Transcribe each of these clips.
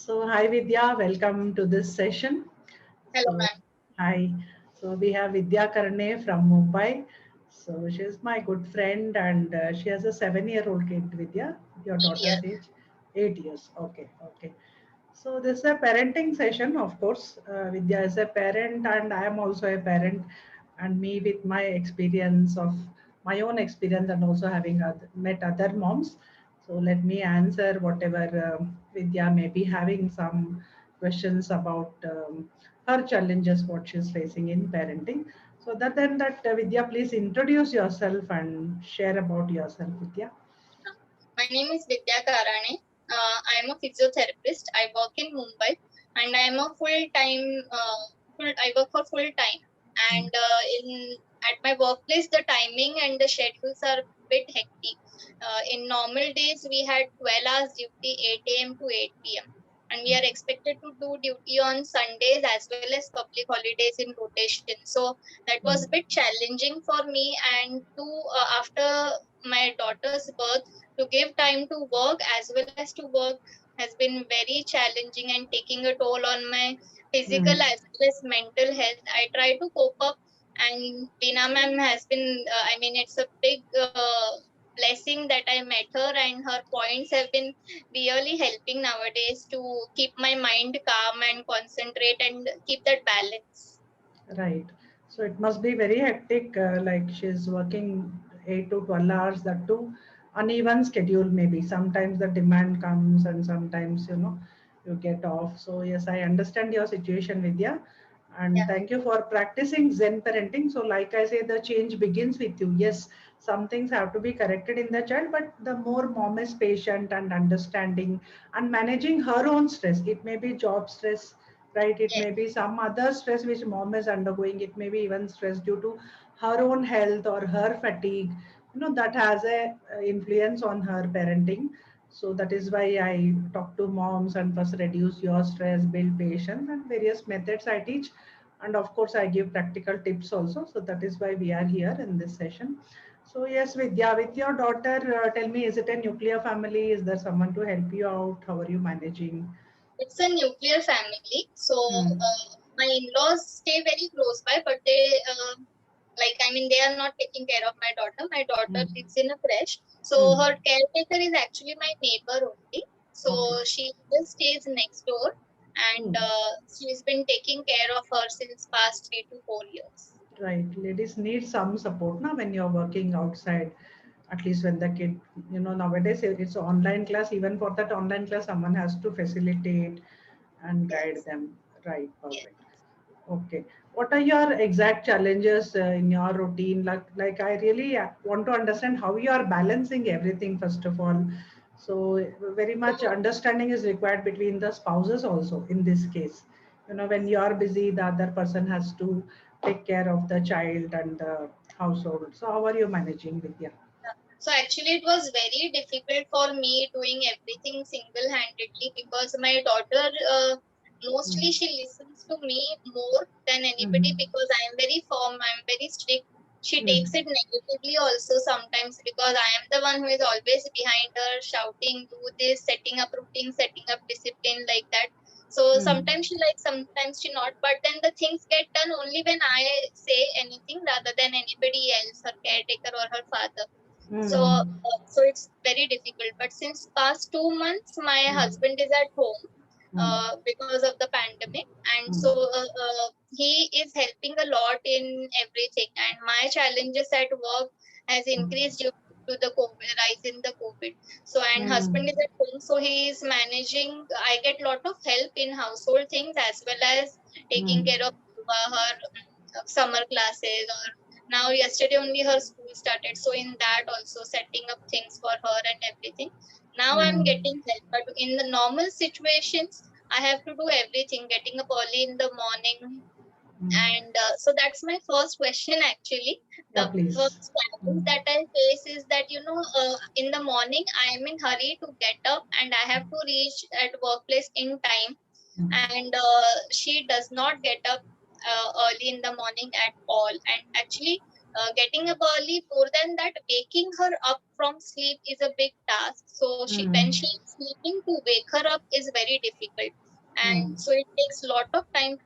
So, hi Vidya, welcome to this session. Hello, So, ma'am. hi. So, we have Vidya Karne from Mumbai. So, she is my good friend and she has a 7-year-old kid, Vidya. Your Yes, daughter's age? 8 years. Okay, okay. So, this is a parenting session, of course. Vidya is a parent and I am also a parent. And me, with my experience of my own experience and also having met other moms. So let me answer whatever Vidya may be having some questions about her challenges, what she's facing in parenting. So that then that Vidya, please introduce yourself and share about yourself, Vidya. my name is Vidya Karane. I am a physiotherapist. I work in Mumbai, and I am a full-time. I work for full time, and in at my workplace, the timing and the schedules are a bit hectic. In normal days, we had 12 hours duty, 8 a.m. to 8 p.m. And we are expected to do duty on Sundays as well as public holidays in rotation. So that was a Right. bit challenging for me. And after my daughter's birth, to give time to work as well as to work has been very challenging and taking a toll on my physical Mm. as well as mental health. I try to cope up, and Veena ma'am has been, it's a big blessing that I met her, and her points have been really helping nowadays to keep my mind calm and concentrate and keep that balance. Right. So it must be very hectic, like she's working 8 to 12 hours, that too uneven schedule maybe. Sometimes the demand comes and sometimes, you get off. So yes, I understand your situation, Vidya. And Yeah. thank you for practicing Zen parenting. So like I say, the change begins with you. Yes, some things have to be corrected in the child, but the more mom is patient and understanding and managing her own stress, it may be job stress, right? It Yes. may be some other stress which mom is undergoing. It may be even stress due to her own health or her fatigue, that has a influence on her parenting. So that is why I talk to moms and first reduce your stress, build patience, and various methods I teach. And of course I give practical tips also. So that is why we are here in this session. So yes, Vidya, with your daughter, tell me, is it a nuclear family? Is there someone to help you out? How are you managing? It's a nuclear family, so Hmm. my in-laws stay very close by, but they are not taking care of my daughter. My daughter Hmm. lives in a creche, so Hmm. her caretaker is actually my neighbor only. Okay. So she just stays next door, and Hmm. she's been taking care of her since past 3 to 4 years. Right. Ladies need some support now when you're working outside. At least when the kid, nowadays it's online class. Even for that online class, someone has to facilitate and guide Yes, them. Right. yes. Perfect. Okay. What are your exact challenges in your routine? Like I really want to understand how you are balancing everything, first of all. So very much understanding is required between the spouses also in this case. When you are busy, the other person has to take care of the child and the household. So how are you managing, Vidya? So actually, it was very difficult for me doing everything single-handedly because my daughter, mostly Mm. she listens to me more than anybody Mm. because I am very firm, I am very strict. She Mm. takes it negatively also sometimes because I am the one who is always behind her, shouting, do this, setting up routine, setting up discipline like that. So Mm. sometimes she likes, sometimes she not. But then the things get done only when I say anything rather than anybody else, her caretaker or her father. So, Mm. it's very difficult. But since past 2 months, my husband is at home Mm. because of the pandemic, and Mm. so he is helping a lot in everything. And my challenges at work has increased due to the COVID, rise in the COVID. So, and Mm. husband is at home, so he is managing. I get lot of help in household things as well as taking Mm. care of her summer classes, or now yesterday only her school started, so in that also setting up things for her and everything. Now I'm Mm. getting help, but in the normal situations I have to do everything, getting up early in the morning. Mm. And so that's my first question actually. Yeah, The please. first challenge Mm. that I face is that in the morning I am in hurry to get up and I have to reach at workplace in time, Mm. and she does not get up early in the morning at all. And actually, getting up early. More than that, waking her up from sleep is a big task. So when she is sleeping, to wake her up is very difficult, and so it takes a lot of time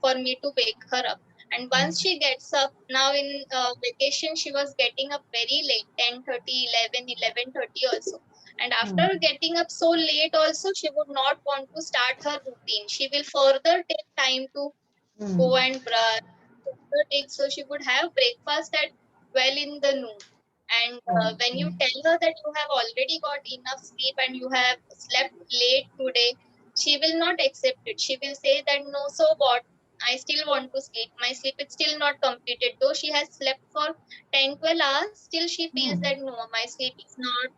for me to wake her up. And once she gets up, now in vacation, she was getting up very late, 10:30, 11:30 also. And after getting up so late also, she would not want to start her routine. She will further take time to go and brush. So she would have breakfast at 12 in the noon. And when you tell her that you have already got enough sleep and you have slept late today, she will not accept it. She will say that no, so what? I still want to sleep. My sleep is still not completed. Though she has slept for 10, 12 hours, still she feels that no, my sleep is not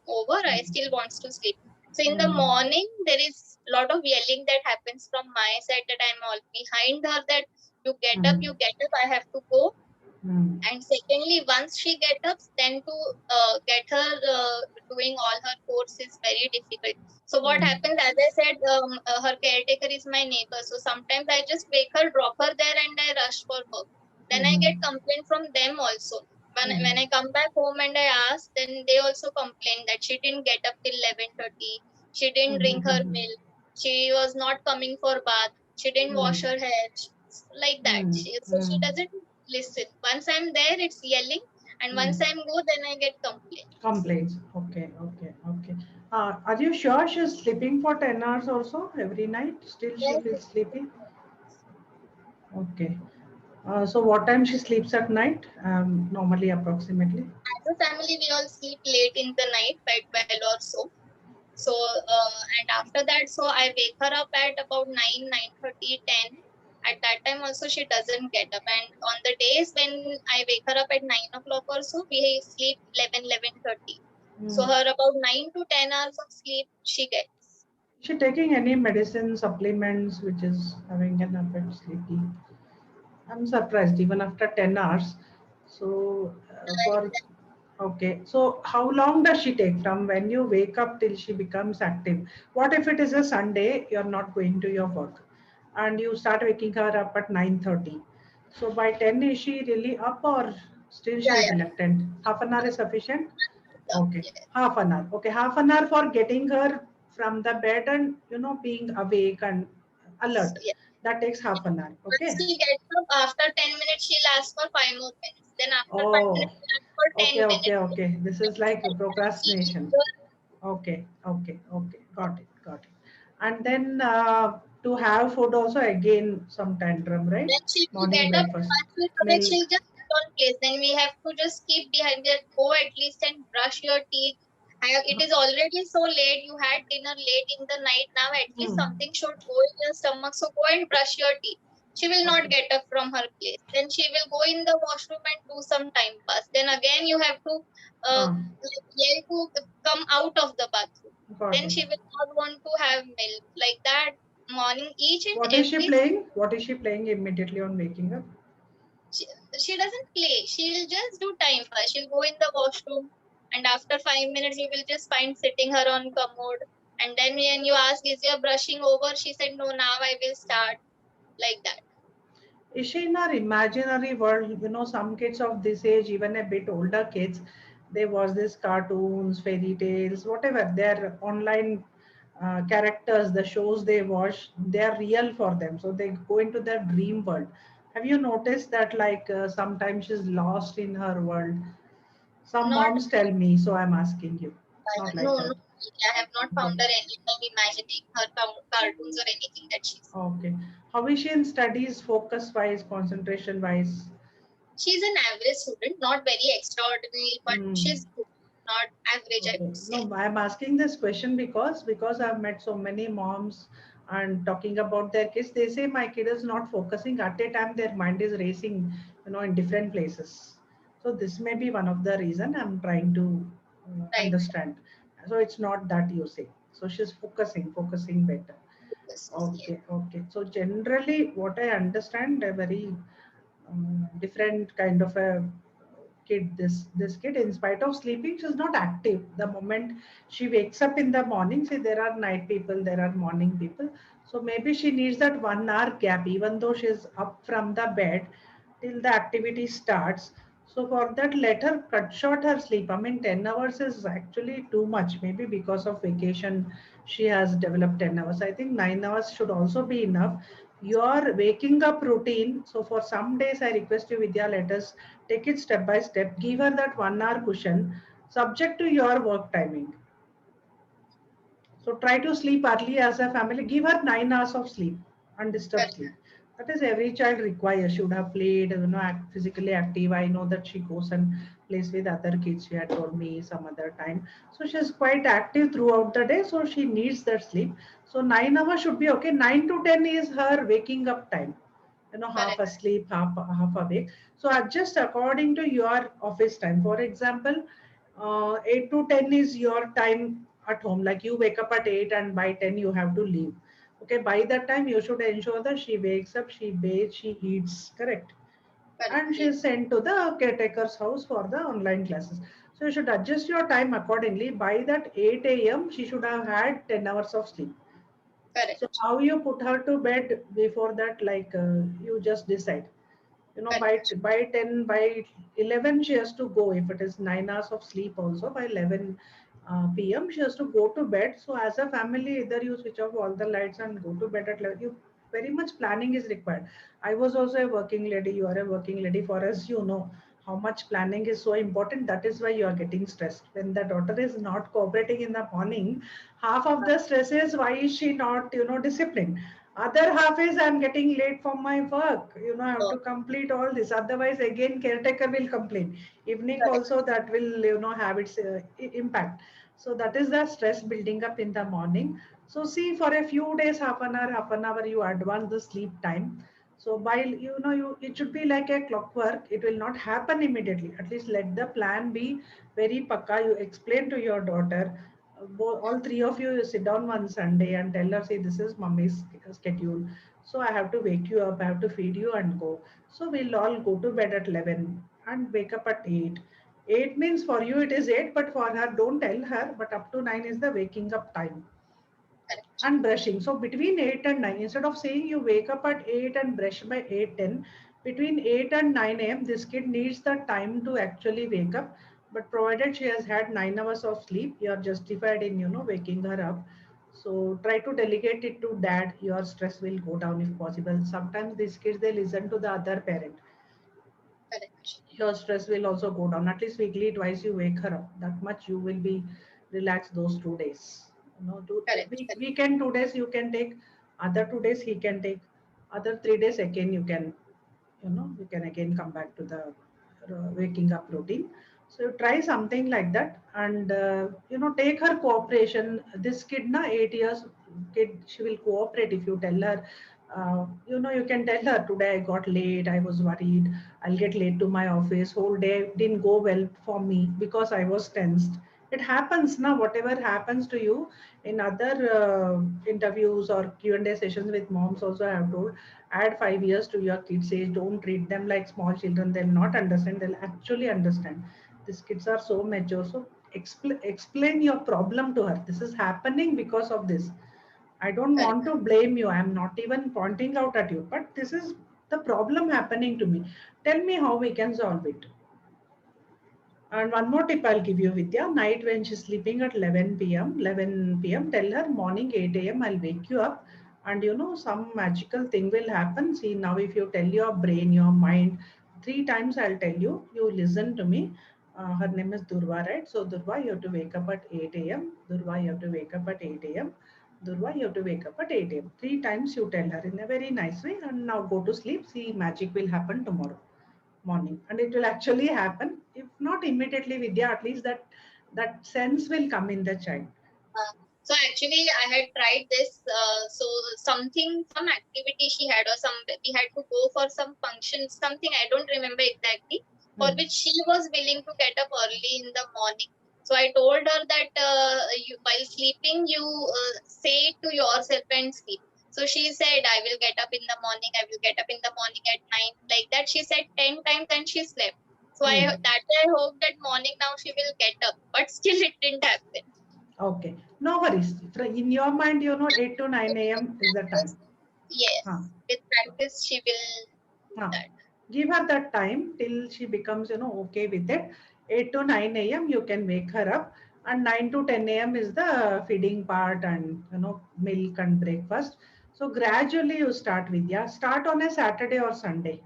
over. I still wants to sleep. So in the morning, there is a lot of yelling that happens from my side that I'm all behind her, that you get up, I have to go. And secondly, once she gets up, then to get her doing all her course is very difficult. So what happens, as I said, her caretaker is my neighbor. So sometimes I just wake her, drop her there, and I rush for work. Then I get complaint from them also. When I come back home and I ask, then they also complain that she didn't get up till 11:30. She didn't drink her milk. She was not coming for bath. She didn't wash her hair. Like that. So she doesn't listen. Once I'm there, it's yelling, and once I'm go, then I get complaints. Complaints. Okay, okay, okay. Are you sure she's sleeping for 10 hours also every night? Still she Yes, feels sleepy? Okay. So what time she sleeps at night? Normally, approximately? as a family, we all sleep late in the night by 12 or so. So, and after that, so I wake her up at about 9, 9:30, 10. At that time also, she doesn't get up. And on the days when I wake her up at 9 o'clock or so, we sleep 11, 11:30. So Mm. her about 9 to 10 hours of sleep she gets. Is she taking any medicine, supplements, which is having an effect sleepy? I'm surprised even after 10 hours. So, for okay, so how long does she take from when you wake up till she becomes active? What if it is a Sunday, you're not going to your work and you start waking her up at 9:30? So by 10, is she really up or still she Yeah, is yeah. reluctant? Half an hour is sufficient? Okay, Yes. half an hour. Okay, half an hour for getting her from the bed and being awake and alert. Yes. That takes half an hour. Once Okay. she gets up, after 10 minutes, she'll ask for 5 more minutes. Then after 5 minutes, Oh, she'll ask for 10 okay, okay, minutes. okay. This is like a Each procrastination. girl, Okay, okay, okay. Got it, got it. And then to have food also again some tantrum, right? then she will Morning get up. breakfast, Once we forget, milk. she'll just sit on place. Then we have to just keep behind her. Go at least and brush your teeth. It is already so late. You had dinner late in the night. Now at least Hmm. something should go in your stomach. So go and brush your teeth. She will not Okay. get up from her place. Then she will go in the washroom and do some time pass. Then again you have to Ah, yell to come out of the bathroom. got Then it. she will not want to have milk. Like that, morning, each and What is she every playing? What is she playing immediately on waking up? she, she doesn't play. She'll just do time pass. She'll go in the washroom, and after 5 minutes, you will just find sitting her on commode. And then when you ask, "Is your brushing over?" She said, "No, now I will start." Like that. Is she in our imaginary world? Some kids of this age, even a bit older kids, they watch these cartoons, fairy tales, whatever. Their online characters, the shows they watch, they are real for them. So they go into their dream world. Have you noticed that, like, sometimes she's lost in her world? Some Not moms tell me, so I'm asking you. Not no, like no. that. I have not Okay. found her any time imagining her cartoons or anything that she's. Okay. How is she in studies, focus wise, concentration wise? She's an average student, not very extraordinary, but Hmm. she's good, not average, I Okay. would say. No, I'm asking this question because I've met so many moms and talking about their kids. They say my kid is not focusing at a time. Their mind is racing, in different places. So this may be one of the reason I'm trying to Right. understand. So it's not that you say. So she's focusing better. Yeah. Okay, okay. So generally, what I understand, a very different kind of a kid. This kid, in spite of sleeping, she's not active. The moment she wakes up in the morning, say there are night people, there are morning people. So maybe she needs that 1 hour gap, even though she's up from the bed. till the activity starts. So for that, let her cut short her sleep. I mean, 10 hours is actually too much. Maybe because of vacation, she has developed 10 hours. I think 9 hours should also be enough. Your waking up routine. So for some days, I request you, Vidya, let us take it step by step. Give her that 1 hour cushion, subject to your work timing. So try to sleep early as a family. Give her 9 hours of sleep, undisturbed Correct. sleep. That is every child requires. Should have played, physically active. I know that she goes and plays with other kids. She had told me some other time. So she's quite active throughout the day. So she needs that sleep. So 9 hours should be okay. 9 to 10 is her waking up time. Half Correct. asleep, half awake. So adjust according to your office time. For example, 8 to 10 is your time at home. Like you wake up at 8 and by 10 you have to leave. Okay, by that time you should ensure that she wakes up, she bathes, she eats, correct? Correct. And she is Yes. sent to the caretaker's house for the online classes. So you should adjust your time accordingly. By that 8 a.m., she should have had 10 hours of sleep. So Correct. how you put her to bed before that, like you just decide. By Correct. by 10, by 11, she has to go. If it is 9 hours of sleep, also by 11 p.m. she has to go to bed. So as a family, either you switch off all the lights and go to bed at 11. You very much planning is required. I was also a working lady. You are a working lady. For us, how much planning is so important. That is why you are getting stressed. When the daughter is not cooperating in the morning, half of the stress is why is she not, disciplined. Other half is I'm getting late for my work. I have Oh, to complete all this. Otherwise, again, caretaker will complain. Evening correct. also that will, have its impact. So that is the stress building up in the morning. So see, for a few days, half an hour, you advance the sleep time. So by it should be like a clockwork. It will not happen immediately. At least let the plan be very pakka. You explain to your daughter, all three of you sit down one Sunday and tell her, see, this is mommy's schedule. So I have to wake you up, I have to feed you and go. So we'll all go to bed at 11 and wake up at 8. 8 means for you it is 8, but for her, don't tell her, but up to 9 is the waking up time Correct. and brushing. So between 8 and 9, instead of saying you wake up at 8 and brush by 8:10, between 8 and 9 a.m., this kid needs the time to actually wake up. But provided she has had 9 hours of sleep, you are justified in, waking her up. So try to delegate it to dad. Your stress will go down if possible. Sometimes these kids, they listen to the other parent. Correct. Your stress will also go down. At least weekly twice you wake her up. That much you will be relaxed those 2 days. Correct. Correct. Weekend 2 days you can take, other 2 days he can take, other 3 days again you can again come back to the waking up routine. So you try something like that, and take her cooperation. This kid, 8 years kid, she will cooperate if you tell her. You can tell her, today I got late, I was worried, I'll get late to my office, whole day didn't go well for me because I was tensed. It happens now. Whatever happens to you in other interviews or Q&A sessions with moms, also I have told, add 5 years to your kids' age. Don't treat them like small children. They'll not understand. They'll actually understand. These kids are so mature. So explain your problem to her. This is happening because of this. I don't Correct. want to blame you. I'm not even pointing out at you. But this is the problem happening to me. Tell me how we can solve it. And one more tip I'll give you, Vidya. Night when she's sleeping at 11 p.m., tell her morning 8 a.m. I'll wake you up. And some magical thing will happen. See, now if you tell your brain, your mind, 3 times I'll tell you, you listen to me. Her name is Durva, right? So, Durva, you have to wake up at 8 a.m. Durva, you have to wake up at 8 a.m. Durva, you have to wake up at 8 a.m. 3 times you tell her in a very nice way. And now go to sleep. See, magic will happen tomorrow morning, and it will actually happen. If not immediately, Vidya, at least that sense will come in the child. So actually, I had tried this. So some activity she had, or some we had to go for some function, something I don't remember exactly, for Hmm. which she was willing to get up early in the morning. So I told her that while sleeping, you say it to yourself and sleep. So she said, "I will get up in the morning. I will get up in the morning at 9." Like that, she said 10 times, and she slept. So Hmm. I hope that morning now she will get up, but still it didn't happen. Okay, no worries. In your mind, 8 to 9 a.m. is the time. Huh. Yes, with practice, she will do Huh. that. Give her that time till she becomes, okay with it. 8 to 9 a.m. you can wake her up, and 9 to 10 a.m. is the feeding part, and milk and breakfast. So gradually you start, Vidya. Start on a Saturday or Sunday.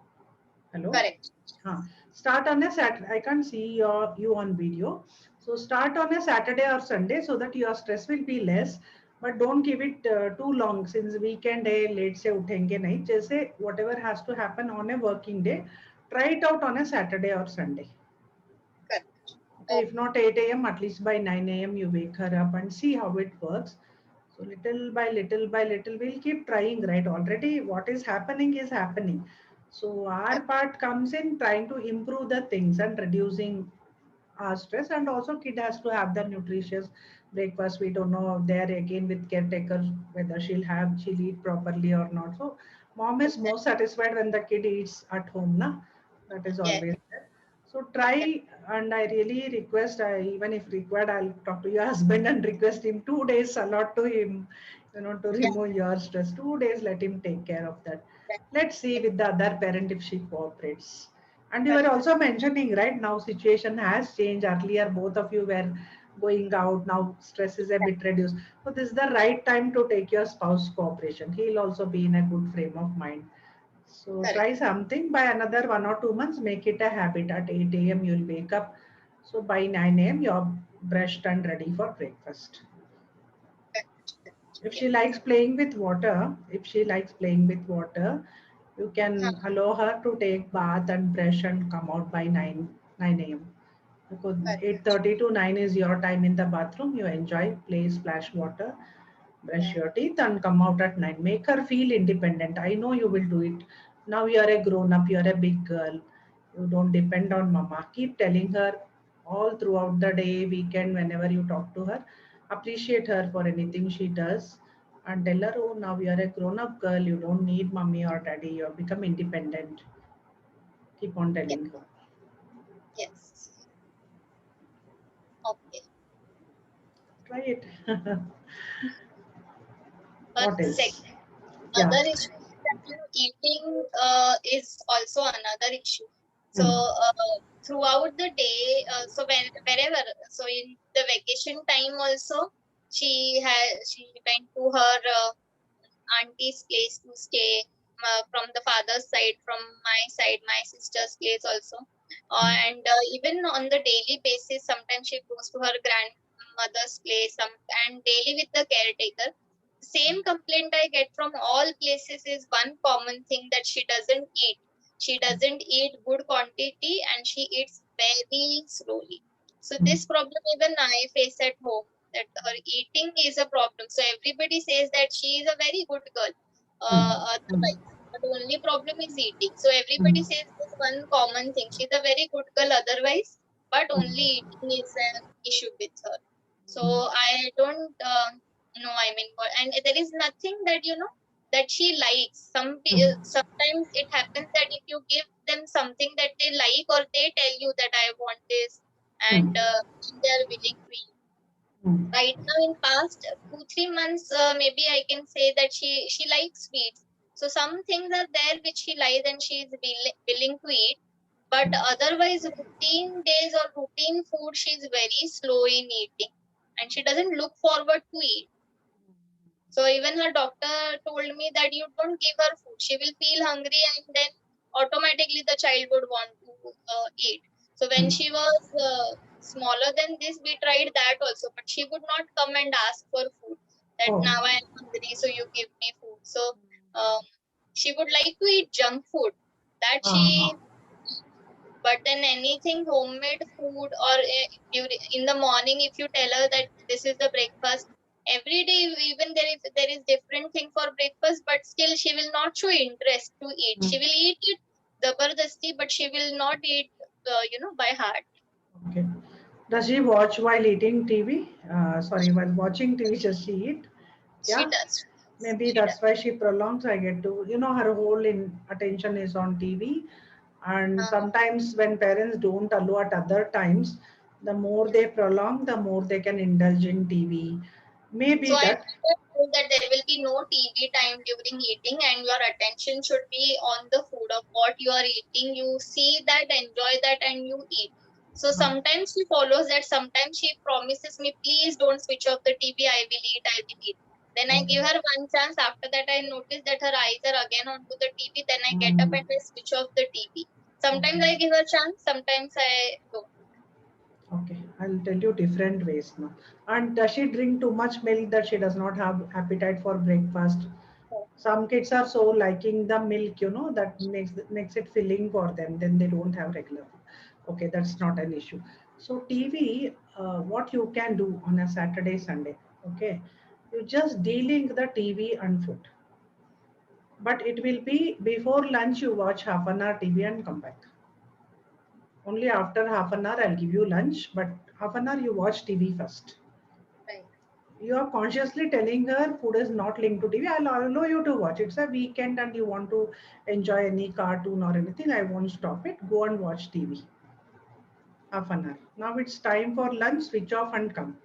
Hello? Correct. Huh. Start on a Saturday. I can't see you on video. So start on a Saturday or Sunday so that your stress will be less. But don't give it too long, since weekend day late se uthenge nahi. Just whatever has to happen on a working day, try it out on a Saturday or Sunday. Correct. Okay, if not 8 a.m., at least by 9 a.m. you wake her up and see how it works. So little by little, we'll keep trying, right? Already what is happening is happening. So our part comes in trying to improve the things and reducing our stress, and also kid has to have the nutritious breakfast. We don't know there again with caretaker whether she'll eat properly or not. So mom is more satisfied when the kid eats at home, na? That is Yes. always there. So try, and I really request, even if required, I'll talk to your husband and request him 2 days allot to him, to Yeah. remove your stress. 2 days, let him take care of that. Yeah. Let's see with the other parent if she cooperates. And you were Correct. also mentioning, right, now situation has changed. Earlier, both of you were going out. Now stress is a bit reduced. So this is the right time to take your spouse cooperation. He'll also be in a good frame of mind. So Correct. try something. By another 1 or 2 months, make it a habit. At 8 a.m. you'll wake up. So by 9 a.m. you're brushed and ready for breakfast. Correct. If Yes. she likes playing with water, you Huh. can allow her to take bath and brush and come out by 9 a.m. Because Correct. 8:30 to 9 is your time in the bathroom. You enjoy, play, splash water, brush Yeah. your teeth, and come out at 9. Make her feel independent. I know you will do it. Now you are a grown up, you are a big girl. You don't depend on mama. Keep telling her all throughout the day, weekend, whenever you talk to her. Appreciate her for anything she does. And tell her, oh, now you are a grown up girl. You don't need mommy or daddy. You have become independent. Keep on Yes. telling her. Yes. Okay. Try it. But What second, else? Yeah. other issue that eating is also another issue. So Hmm. throughout the day, so wherever, so in the vacation time also, she went to her auntie's place to stay, from the father's side, from my side, my sister's place also. And even on the daily basis, sometimes she goes to her grandmother's place, and daily with the caretaker. Same complaint I get from all places is one common thing, that she doesn't eat. She doesn't eat good quantity, and she eats very slowly. So Hmm. this problem even I face at home, that her eating is a problem. So everybody says that she is a very good girl, Hmm. Hmm. otherwise, but the only problem is eating. So Hmm. everybody says this one common thing: she's a very good girl otherwise, but Hmm. only eating is an issue with her. So I don't know. I mean, and there is nothing that that she likes. Hmm. Sometimes it happens that if you give them something that they like, or they tell you that I want this, Hmm. and they are willing to eat. Hmm. Right now, in past 2 3 months, maybe I can say that she likes sweets. So some things are there which she likes and she is willing to eat. But otherwise, routine days or routine food, she is very slow in eating, and she doesn't look forward to eat. So even her doctor told me that you don't give her food. She will feel hungry, and then automatically the child would want to eat. So when Hmm. she was smaller than this, we tried that also, but she would not come and ask for food. That Oh. now I am hungry, so you give me food. So um, she would like to eat junk food. That Uh-huh. she, but then anything homemade food, or in the morning, if you tell her that this is the breakfast, every day even there is different thing for breakfast, but still she will not show interest to eat. Hmm. She will eat it zabardasti, but she will not eat by heart. Okay. Does she watch while eating TV? Sorry, while watching TV, does she eat? She Yeah. does. Maybe She that's does. why she prolongs. I get to, her whole attention is on TV. And uh, sometimes when parents don't allow at other times, the more yeah. they prolong, the more they can indulge in TV. Maybe So I that. told that there will be no TV time during eating, and your attention should be on the food of what you are eating. You see that, enjoy that, and you eat. So sometimes she follows that. Sometimes she promises me, please don't switch off the TV. I will eat. I will eat. Then I give her one chance. After that, I notice that her eyes are again onto the TV. Then I get up and I switch off the TV. Sometimes I give her chance. Sometimes I don't. Okay, I'll tell you different ways now. And does she drink too much milk that she does not have appetite for breakfast? Some kids are so liking the milk, that makes it filling for them. Then they don't have regular food. Okay, that's not an issue. So TV, what you can do on a Saturday, Sunday, okay, you just delink the TV and food. But it will be before lunch. You watch half an hour TV and come back. Only after half an hour I'll give you lunch, but half an hour you watch TV first. Right. You are consciously telling her food is not linked to TV. I'll allow you to watch. It's a weekend and you want to enjoy any cartoon or anything. I won't stop it. Go and watch TV. Half an hour. Now it's time for lunch. Switch off and come.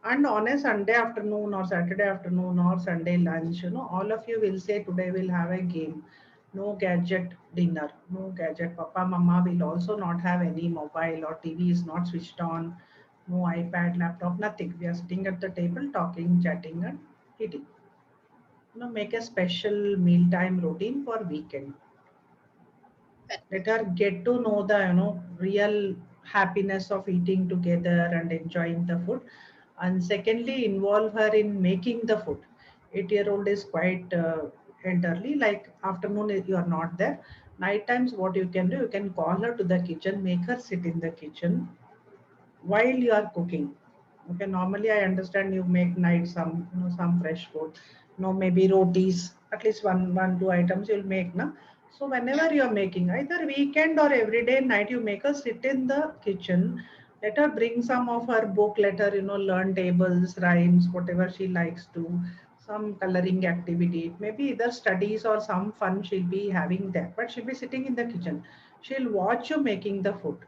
And on a Sunday afternoon or Saturday afternoon or Sunday lunch, all of you will say today we'll have a game. No gadget dinner. No gadget. Papa, Mama will also not have any mobile or TV is not switched on. No iPad, laptop, nothing. We are sitting at the table talking, chatting, and eating. Make a special mealtime routine for weekend. Let her get to know the real happiness of eating together and enjoying the food. And secondly, involve her in making the food. 8-year-old is quite elderly. Like afternoon, you are not there. Night times, what you can do, you can call her to the kitchen, make her sit in the kitchen while you are cooking. Okay, normally I understand you make night some fresh food. Maybe rotis, at least one two items you'll make now. So Yeah. whenever you are making, either weekend or every day night, you make her sit in the kitchen. Let her bring some of her book. Let her learn tables, rhymes, whatever she likes to. Some coloring activity, maybe either studies or some fun she'll be having there. But she'll be sitting in the kitchen. She'll watch you making the food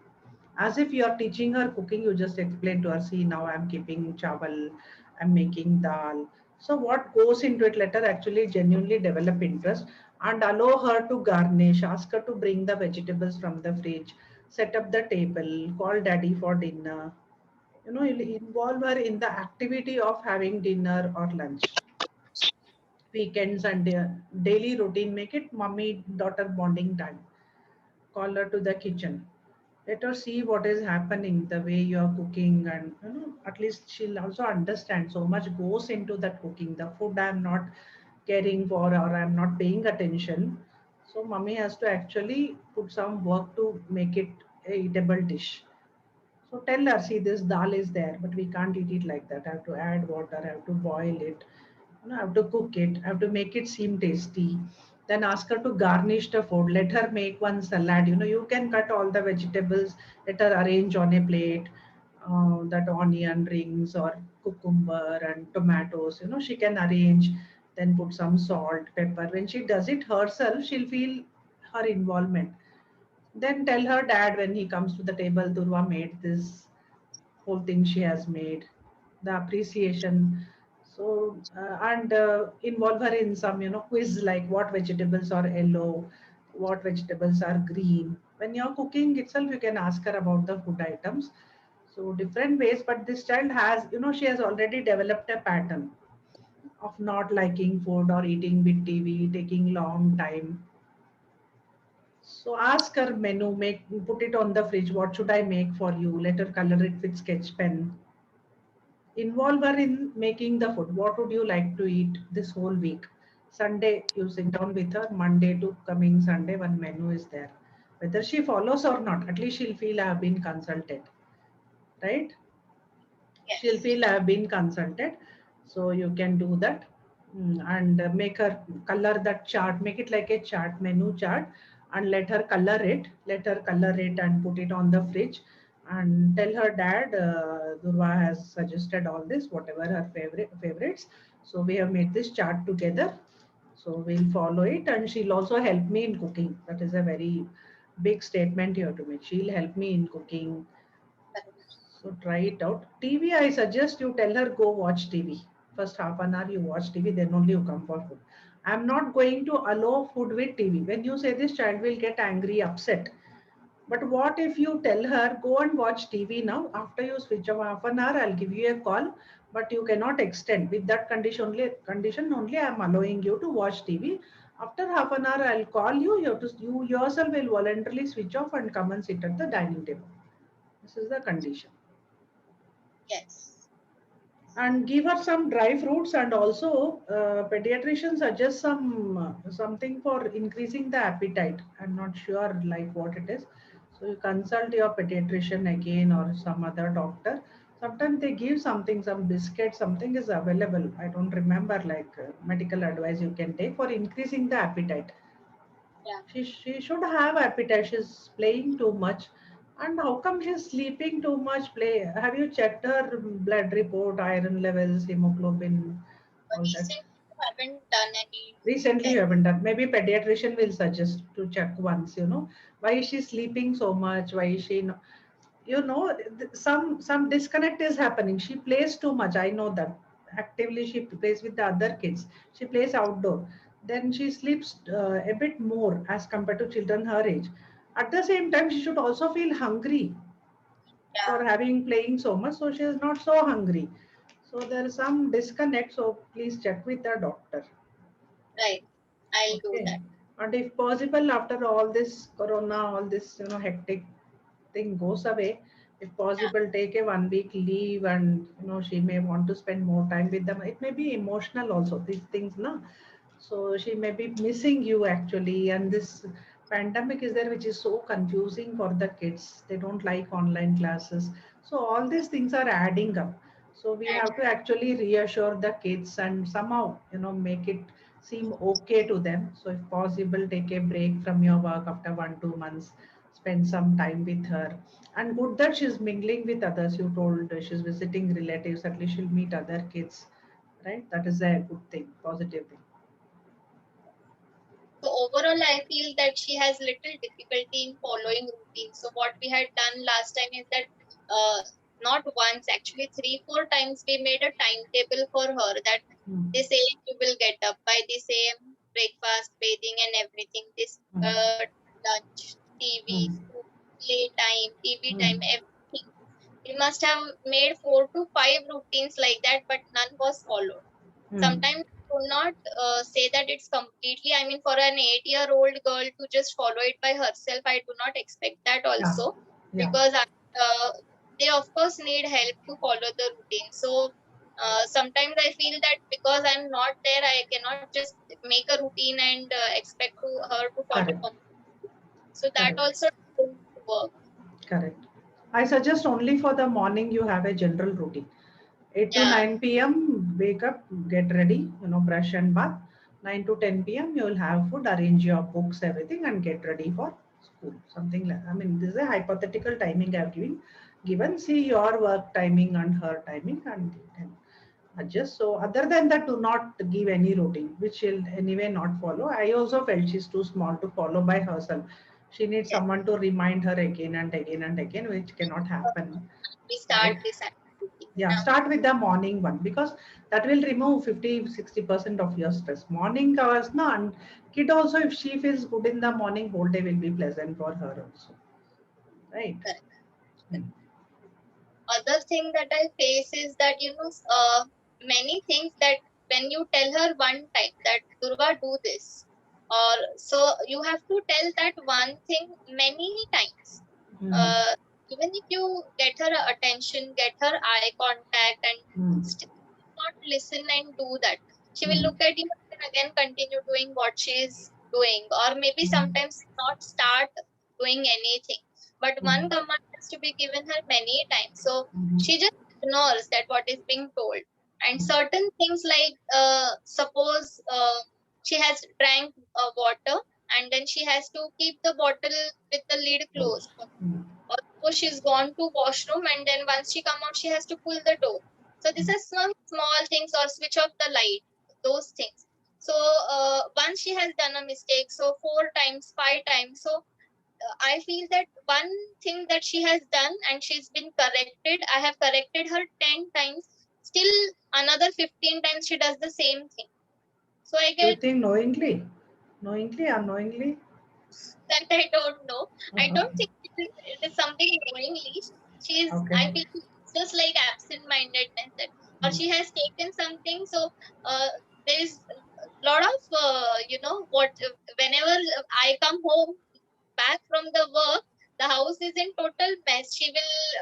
as if you are teaching her cooking. You just explain to her, see, now I'm keeping chawal, I'm making dal. So what goes into it, let her actually genuinely develop interest and allow her to garnish. Ask her to bring the vegetables from the fridge, set up the table, call daddy for dinner. Involve her in the activity of having dinner or lunch. Weekends and daily routine, make it mommy daughter bonding time. Call her to the kitchen, let her see what is happening, the way you are cooking, and at least she'll also understand so much goes into that cooking. The food I'm not caring for or I'm not paying attention, so mummy has to actually put some work to make it a eatable dish. So tell her, see, this dal is there, but we can't eat it like that. I have to add water, I have to boil it, I have to cook it, I have to make it seem tasty. Then ask her to garnish the food. Let her make one salad. You can cut all the vegetables, let her arrange on a plate, that onion rings or cucumber and tomatoes. She can arrange, then put some salt, pepper. When she does it herself, she'll feel her involvement. Then tell her dad when he comes to the table, Durva made this whole thing she has made, the appreciation. So, and involve her in some, quiz like what vegetables are yellow, what vegetables are green. When you're cooking itself, you can ask her about the food items. So, different ways, but this child has, she has already developed a pattern of not liking food or eating with TV, taking long time. So ask her menu, put it on the fridge. What should I make for you? Let her color it with sketch pen. Involve her in making the food. What would you like to eat this whole week? Sunday, you sit down with her. Monday to coming Sunday, one menu is there. Whether she follows or not, at least she'll feel I have been consulted, right? She'll Yes. feel I have been consulted. So you can do that. And make her color that chart, make it like a chart, menu chart, and let her color it. Let her color it and put it on the fridge. And tell her dad, Durva has suggested all this, whatever her favorites. So we have made this chart together. So we'll follow it, and she'll also help me in cooking. That is a very big statement you have to make. She'll help me in cooking. So try it out. TV, I suggest you tell her go watch TV. First half an hour you watch TV, then only you come for food. I'm not going to allow food with TV. When you say this, child will get angry, upset. But what if you tell her, go and watch TV now? After you switch off half an hour, I'll give you a call, but you cannot extend. With that condition only, I'm allowing you to watch TV. After half an hour, I'll call you. You yourself will voluntarily switch off and come and sit at the dining table. This is the condition. Yes. And give her some dry fruits, and also pediatrician suggests something for increasing the appetite. I'm not sure like what it is, so you consult your pediatrician again or some other doctor. Sometimes they give something, some biscuit, something is available. I don't remember, like medical advice you can take for increasing the appetite. Yeah. She should have appetite. She's playing too much. And how come she's sleeping too much? Play. Have you checked her blood report, iron levels, hemoglobin, all that? Recently, I haven't done any Recently, you test. haven't done. Maybe pediatrician will suggest to check once. Why is she sleeping so much? Why is she? Some disconnect is happening. She plays too much. I know that. Actively she plays with the other kids. She plays outdoor. Then she sleeps a bit more as compared to children her age. At the same time, she should also feel hungry Yeah, for having playing so much, so she is not so hungry. So there is some disconnect, so please check with the doctor. right. I'll do Okay. that. And if possible, after all this corona, all this hectic thing goes away, if Yeah, possible, take a 1 week leave, and she may want to spend more time with them. It may be emotional also, these things, no? So she may be missing you actually, and this pandemic is there, which is so confusing for the kids. They don't like online classes. So all these things are adding up. So we and have to actually reassure the kids and somehow, make it seem okay to them. So if possible, take a break from your work after 1 2 months, spend some time with her. And good that she's mingling with others. You told she's visiting relatives, at least she'll meet other kids, right? That is a good thing, positive thing. so overall, I feel that she has little difficulty in following routine. So what we had done last time is that not once, actually 3 4 times we made a timetable for her that Hmm. this AM you will get up by this AM, breakfast, bathing, and everything. This Hmm. lunch, TV, Hmm. food, play time, TV Hmm. time, everything. We must have made 4 to 5 routines like that, but none was followed. Hmm. Sometimes I do not say that it's completely, I mean, for an 8-year-old girl to just follow it by herself, I do not expect that Yeah. also, Yeah. because they of course need help to follow the routine. So sometimes I feel that because I'm not there, I cannot just make a routine and expect her to follow Correct. completely. So that Correct. also doesn't work. Correct. I suggest only for the morning you have a general routine. 8 to Yeah, 9 p.m. wake up, get ready, brush and bath. 9 to 10 p.m. you will have food, arrange your books, everything, and get ready for school. Something like, I mean, this is a hypothetical timing I've given. See your work timing and her timing, and then adjust. So other than that, do not give any routine, which she'll anyway not follow. I also felt she's too small to follow by herself. She needs yes. someone to remind her again and again and again, which cannot happen, We start right? this activity. Yeah, Yeah. start with the morning one, because that will remove 50-60% of your stress. Morning hours, no, and kid also, if she feels good in the morning, whole day will be pleasant for her also, right? Correct. Hmm. Other thing that I face is that many things that when you tell her one time that Durga do this, or so you have to tell that one thing many times. Hmm. Uh, Even if you get her attention, get her eye contact, and Hmm. still not listen and do that, she will Hmm. look at you and again continue doing what she is doing, or maybe Hmm. sometimes not start doing anything. But one Hmm. command has to be given her many times, so Hmm. she just ignores that what is being told. And certain things like suppose she has drank water, and then she has to keep the bottle with the lid closed. Hmm. Or suppose she's gone to washroom, and then once she come out she has to pull the door. So this is some small things, or switch off the light, those things. So once she has done a mistake, so 4 times, 5 times, so I feel that one thing that she has done and she's been corrected, I have corrected her 10 times. still another 15 times she does the same thing. So I Do you get think knowingly? Knowingly, unknowingly? that. I don't know. I don't Okay. think it is something knowingly. She's, Okay. I feel it's just like absent-mindedness, that, or Hmm. she has taken something. So uh, there is a lot of what, whenever I come home back from the work, the house is in total mess. She will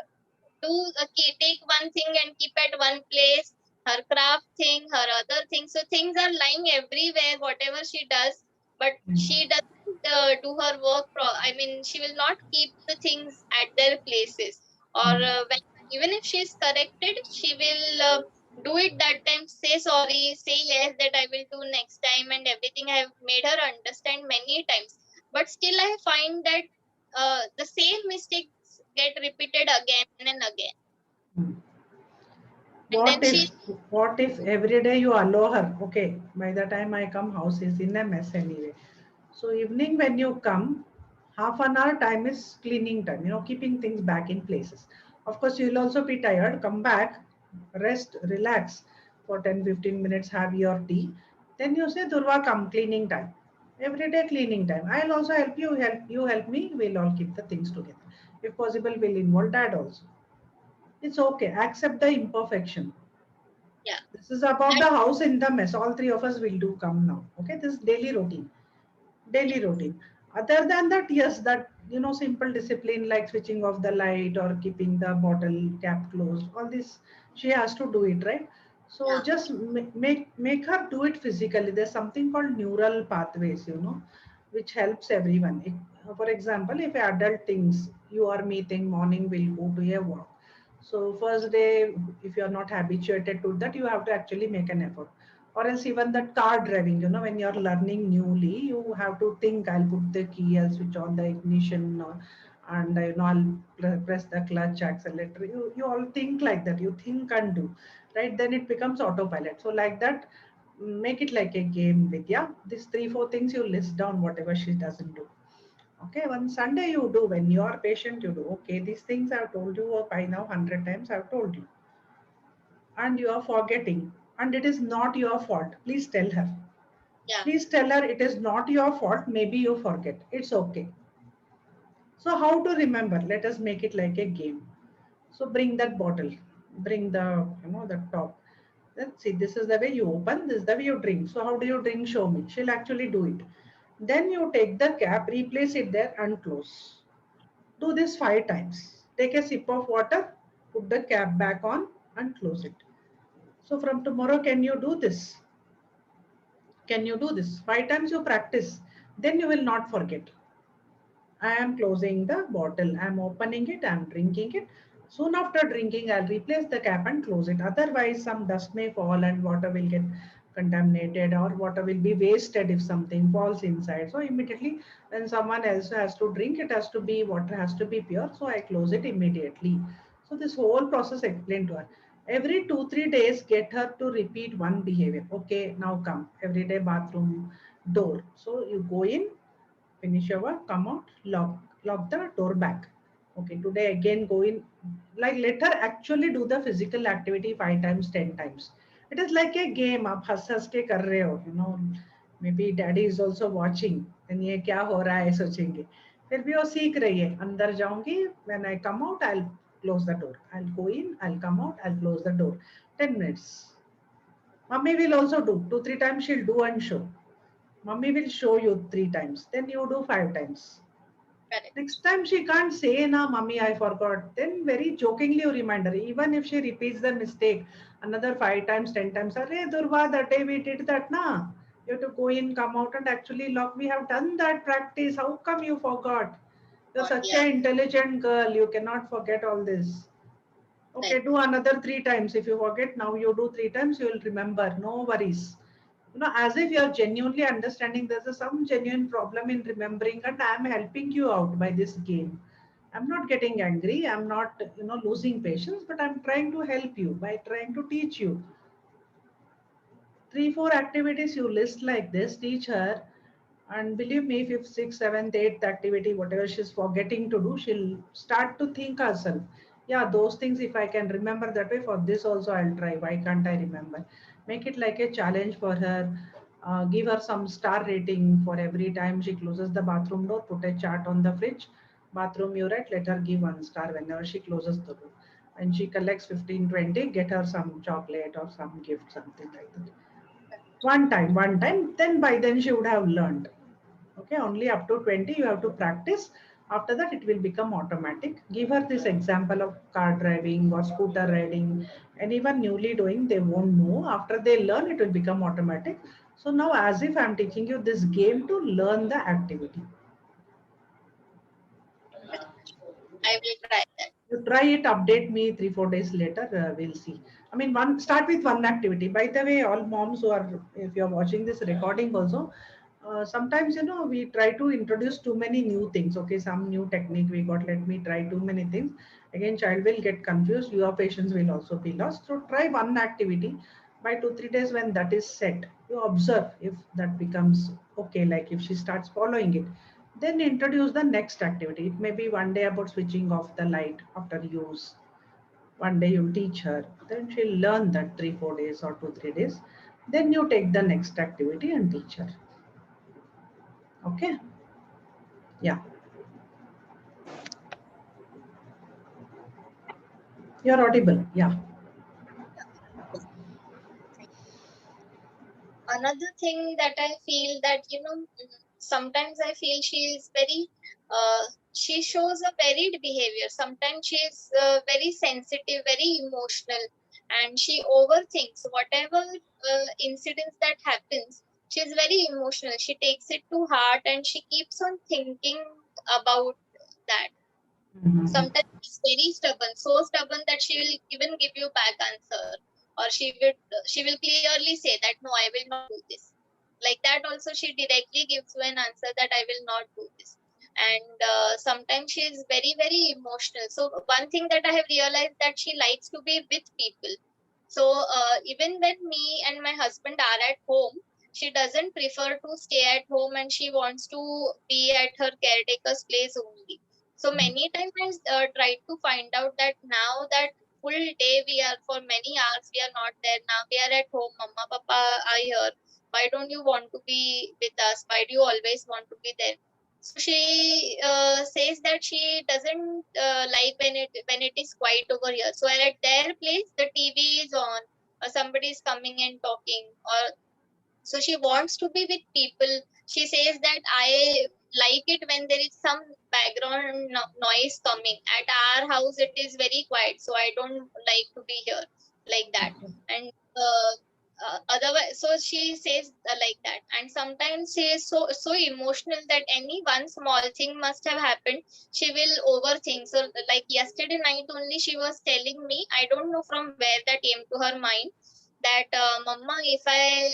take one thing and keep at one place, her craft thing, her other thing. So things are lying everywhere, whatever she does, but Hmm. she doesn't do her work. I mean, she will not keep the things at their places. Or Hmm. even if she is corrected, she will do it that time, say sorry, say yes, that I will do next time, and everything. I have made her understand many times. But still, I find that the same mistakes get repeated again and again. Hmm. And then What she, if what if every day you allow her? Okay, by the time I come, house is in a mess anyway. So evening when you come, half an hour time is cleaning time, keeping things back in places. Of course, you'll also be tired. Come back, rest, relax for 10-15 minutes, have your tea. Then you say, Durva, come, cleaning time. Every day cleaning time. I'll also help you help me. We'll all keep the things together. If possible, we'll involve dad also. It's okay. Accept the imperfection. yeah, This is about that, the house in the mess. All three of us will do come now. Okay, this is daily routine. Daily yes, routine. Other than that, yes, that simple discipline like switching off the light or keeping the bottle cap closed. All this she has to do it, right? So yeah, just make her do it physically. There's something called neural pathways, which helps everyone. For example, if adult thinks you or me think morning will go to a walk. So first day, if you are not habituated to that, you have to actually make an effort. Or else even that car driving, when you're learning newly, you have to think, I'll put the key, I'll switch on the ignition, and I'll press the clutch, accelerator. You all think like that. You think and do, right? Then it becomes autopilot. So like that, make it like a game, Vidya. These 3-4 things you list down, whatever she doesn't do. Okay, one Sunday you do, when you are patient, you do. Okay, these things I've told you by now 100 times, I've told you. And you are forgetting. And it is not your fault. Please tell her. yeah, Please tell her it is not your fault. Maybe you forget. It's okay. So, how to remember? Let us make it like a game. So, bring that bottle. Bring the top. Let's see. This is the way you open. This is the way you drink. So, how do you drink? Show me. She'll actually do it. Then you take the cap, replace it there, and close. Do this 5 times. Take a sip of water, put the cap back on, and close it. So from tomorrow, can you do this? Can you do this? 5 times you practice, then you will not forget. I am closing the bottle, I am opening it, I am drinking it. Soon after drinking, I'll replace the cap and close it. Otherwise, some dust may fall and water will get contaminated or water will be wasted if something falls inside. So immediately when someone else has to drink, it has to be water has to be pure. So I close it immediately. So this whole process explained to her. Every 2-3 days, get her to repeat one behavior. Okay, now come. Every day bathroom door. So you go in, finish your work, come out, lock the door back. Okay, today again go in, like let her actually do the physical activity 5 times, 10 times. It is like a game. आप हंस हंस के कर रहे हो, maybe daddy is also watching. then ये क्या हो रहा है सोचेंगे. फिर भी वो सीख रही है. अंदर जाऊंगी, when I come out, I'll close the door. I'll go in, I'll come out, I'll close the door. 10 minutes. Mummy will also do. 2-3 times she'll do and show. Mummy will show you 3 times. Then you do 5 times. correct. Next time she can't say, na, Mummy, I forgot. Then very jokingly you remind her. Even if she repeats the mistake another 5 times, 10 times, Arey Durva, that day we did that, na. You have to go in, come out, and actually lock. We have done that practice. How come you forgot? You're But such yeah, an intelligent girl. You cannot forget all this. right. Okay, do another 3 times. If you forget, now you do 3 times, you will remember. No worries. As if you're genuinely understanding there's some genuine problem in remembering, and I'm helping you out by this game. I'm not getting angry. I'm not, losing patience, but I'm trying to help you by trying to teach you. 3-4 activities you list like this, teach her, and believe me, fifth, sixth, seventh, eighth activity, whatever she's forgetting to do, she'll start to think herself. yeah, those things, if I can remember that way, for this also I'll try. Why can't I remember? Make it like a challenge for her. Give her some star rating for every time she closes the bathroom door. Put a chart on the fridge. Bathroom, you're right. Let her give 1 star whenever she closes the door. When she collects 15, 20, get her some chocolate or some gift, something like that. One time, then by then she would have learned. Okay, only up to 20 you have to practice. After that it will become automatic. Give her this example of car driving or scooter riding. Anyone newly doing, they won't know. After they learn, it will become automatic. So now, as if I'm teaching you this game to learn the activity. I will try that. You try it, update me 3 4 days later, we'll see. I mean, one, start with one activity. By the way, all moms who are, if you're watching this recording also, sometimes, we try to introduce too many new things. Okay, some new technique we got, let me try too many things. Again, child will get confused, your patience will also be lost. So try one activity. By 2 3 days, when that is set, you observe if that becomes okay, like if she starts following it, then introduce the next activity. It may be one day about switching off the light after use. One day you teach her, then she'll learn that 3 4 days or 2 3 days. Then you take the next activity and teach her. Okay? Yeah. You're audible. Yeah. Another thing that I feel that, sometimes I feel she is very, she shows a varied behavior. Sometimes she is very sensitive, very emotional, and she overthinks whatever incidents that happens. She is very emotional. She takes it to heart and she keeps on thinking about that. Mhm. Sometimes she's very stubborn, so stubborn that she will even give you back answer, or she will clearly say that no, I will not do this. Like that also, she directly gives you an answer that I will not do this. And sometimes she is very very emotional. So one thing that I have realized that she likes to be with people. So even when me and my husband are at home, she doesn't prefer to stay at home and she wants to be at her caretaker's place only. So many times I tried to find out that now that full day we are for many hours we are not there. Now we are at home. Mama, Papa are here. Why don't you want to be with us? Why do you always want to be there? So she says that she doesn't like when it is quiet over here. So at their place the TV is on, or somebody is coming and talking, or so she wants to be with people. She says that I like it when there is some background noise coming. At our house, it is very quiet, so I don't like to be here like that. And otherwise, so she says like that. And sometimes she is so emotional that any one small thing must have happened. She will overthink. So, like yesterday night only, she was telling me. I don't know from where that came to her mind that Mama, if I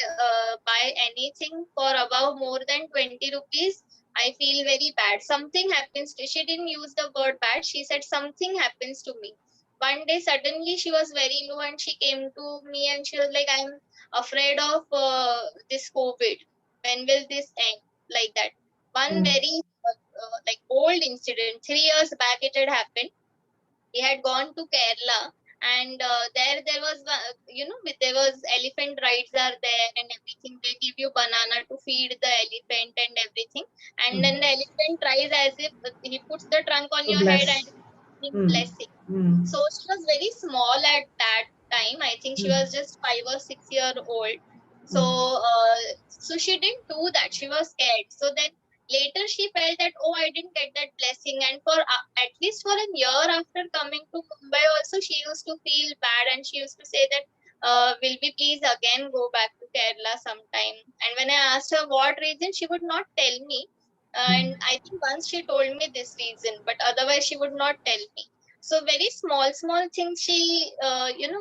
buy anything for above more than 20 rupees, I feel very bad. Something happens to, she didn't use the word bad. She said something happens to me. One day suddenly she was very low and she came to me and she was like, I'm afraid of this COVID. When will this end? Like that. One Mm. very like old incident. 3 years back it had happened. We had gone to Kerala, and there was there was elephant rides are there and everything. They give you banana to feed the elephant and everything, and Mm. then the elephant tries as if he puts the trunk on To your head and bless. giving Mm. blessing. Mm. So she was very small at that time. I think she Mm. was just 5 or 6 year old. So Mm. so she didn't do that. She was scared. So then later she felt that, oh, I didn't get that blessing. And for at least for a year after coming to Mumbai, also she used to feel bad and she used to say that, will we please again go back to Kerala sometime? And when I asked her what reason, she would not tell me. And Mm. I think once she told me this reason, but otherwise she would not tell me. So very small things she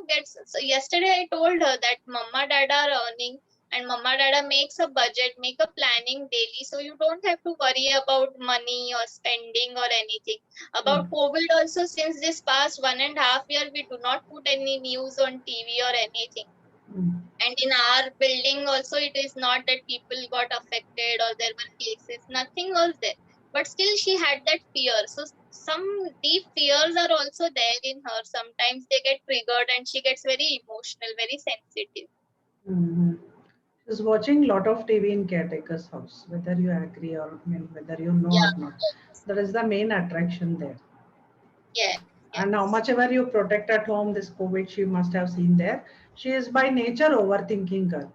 gets. So yesterday I told her that mama dada are earning and mama dada makes a budget, make a planning daily, so you don't have to worry about money or spending or anything. About Mm. COVID also, since this past 1.5 year we do not put any news on TV or anything. Mm. And in our building also, it is not that people got affected or there were cases. Nothing was there. but still she had that fear. So some deep fears are also there in her. Sometimes they get triggered and she gets very emotional, very sensitive. Hmm. She's watching a lot of TV in caretaker's house, whether you agree or I mean, whether you know Yeah. or not. That is the main attraction there. Yes. And how Yes. much ever you protect at home, this COVID she must have seen there. She is by nature overthinking girl.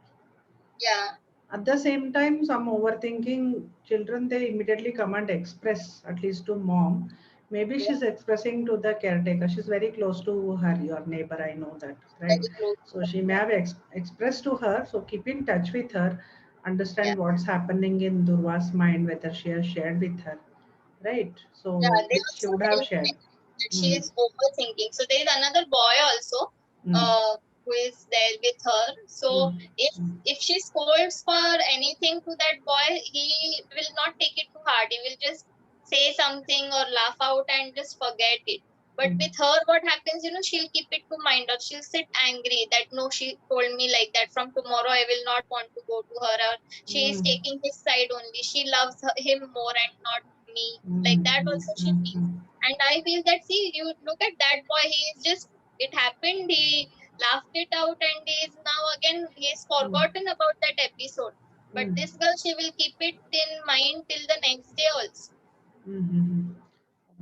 Yeah. At the same time, some overthinking children they immediately come and express, at least to mom. Maybe Yeah. she's expressing to the caretaker. She's very close to her, your neighbor. I know that, right? Very close. So she may Yeah. have expressed to her. So keep in touch with her, Yeah. understand what's happening in Durva's mind, whether she has shared with her, right? Yeah. So They which she also would have mentioned shared. that she Mm, is overthinking. So there is another boy also, mm, who is there with her. So mm, if mm, if she scolds for anything to that boy, he will not take it too hard. He will just say something or laugh out and just forget it. But mm, with her, what happens, she'll keep it to mind, or she'll sit angry that no, she told me like that. From tomorrow, I will not want to go to her, or she is mm, taking his side only. She loves him more and not me. Like mm, that mm, also she mm, feels. mm, And I feel that, see, you look at that boy, he is just, it happened, he laughed it out, and he is now again, he is mm, forgotten about that episode. But mm. this girl, she will keep it in mind till the next day also. Mm-hmm.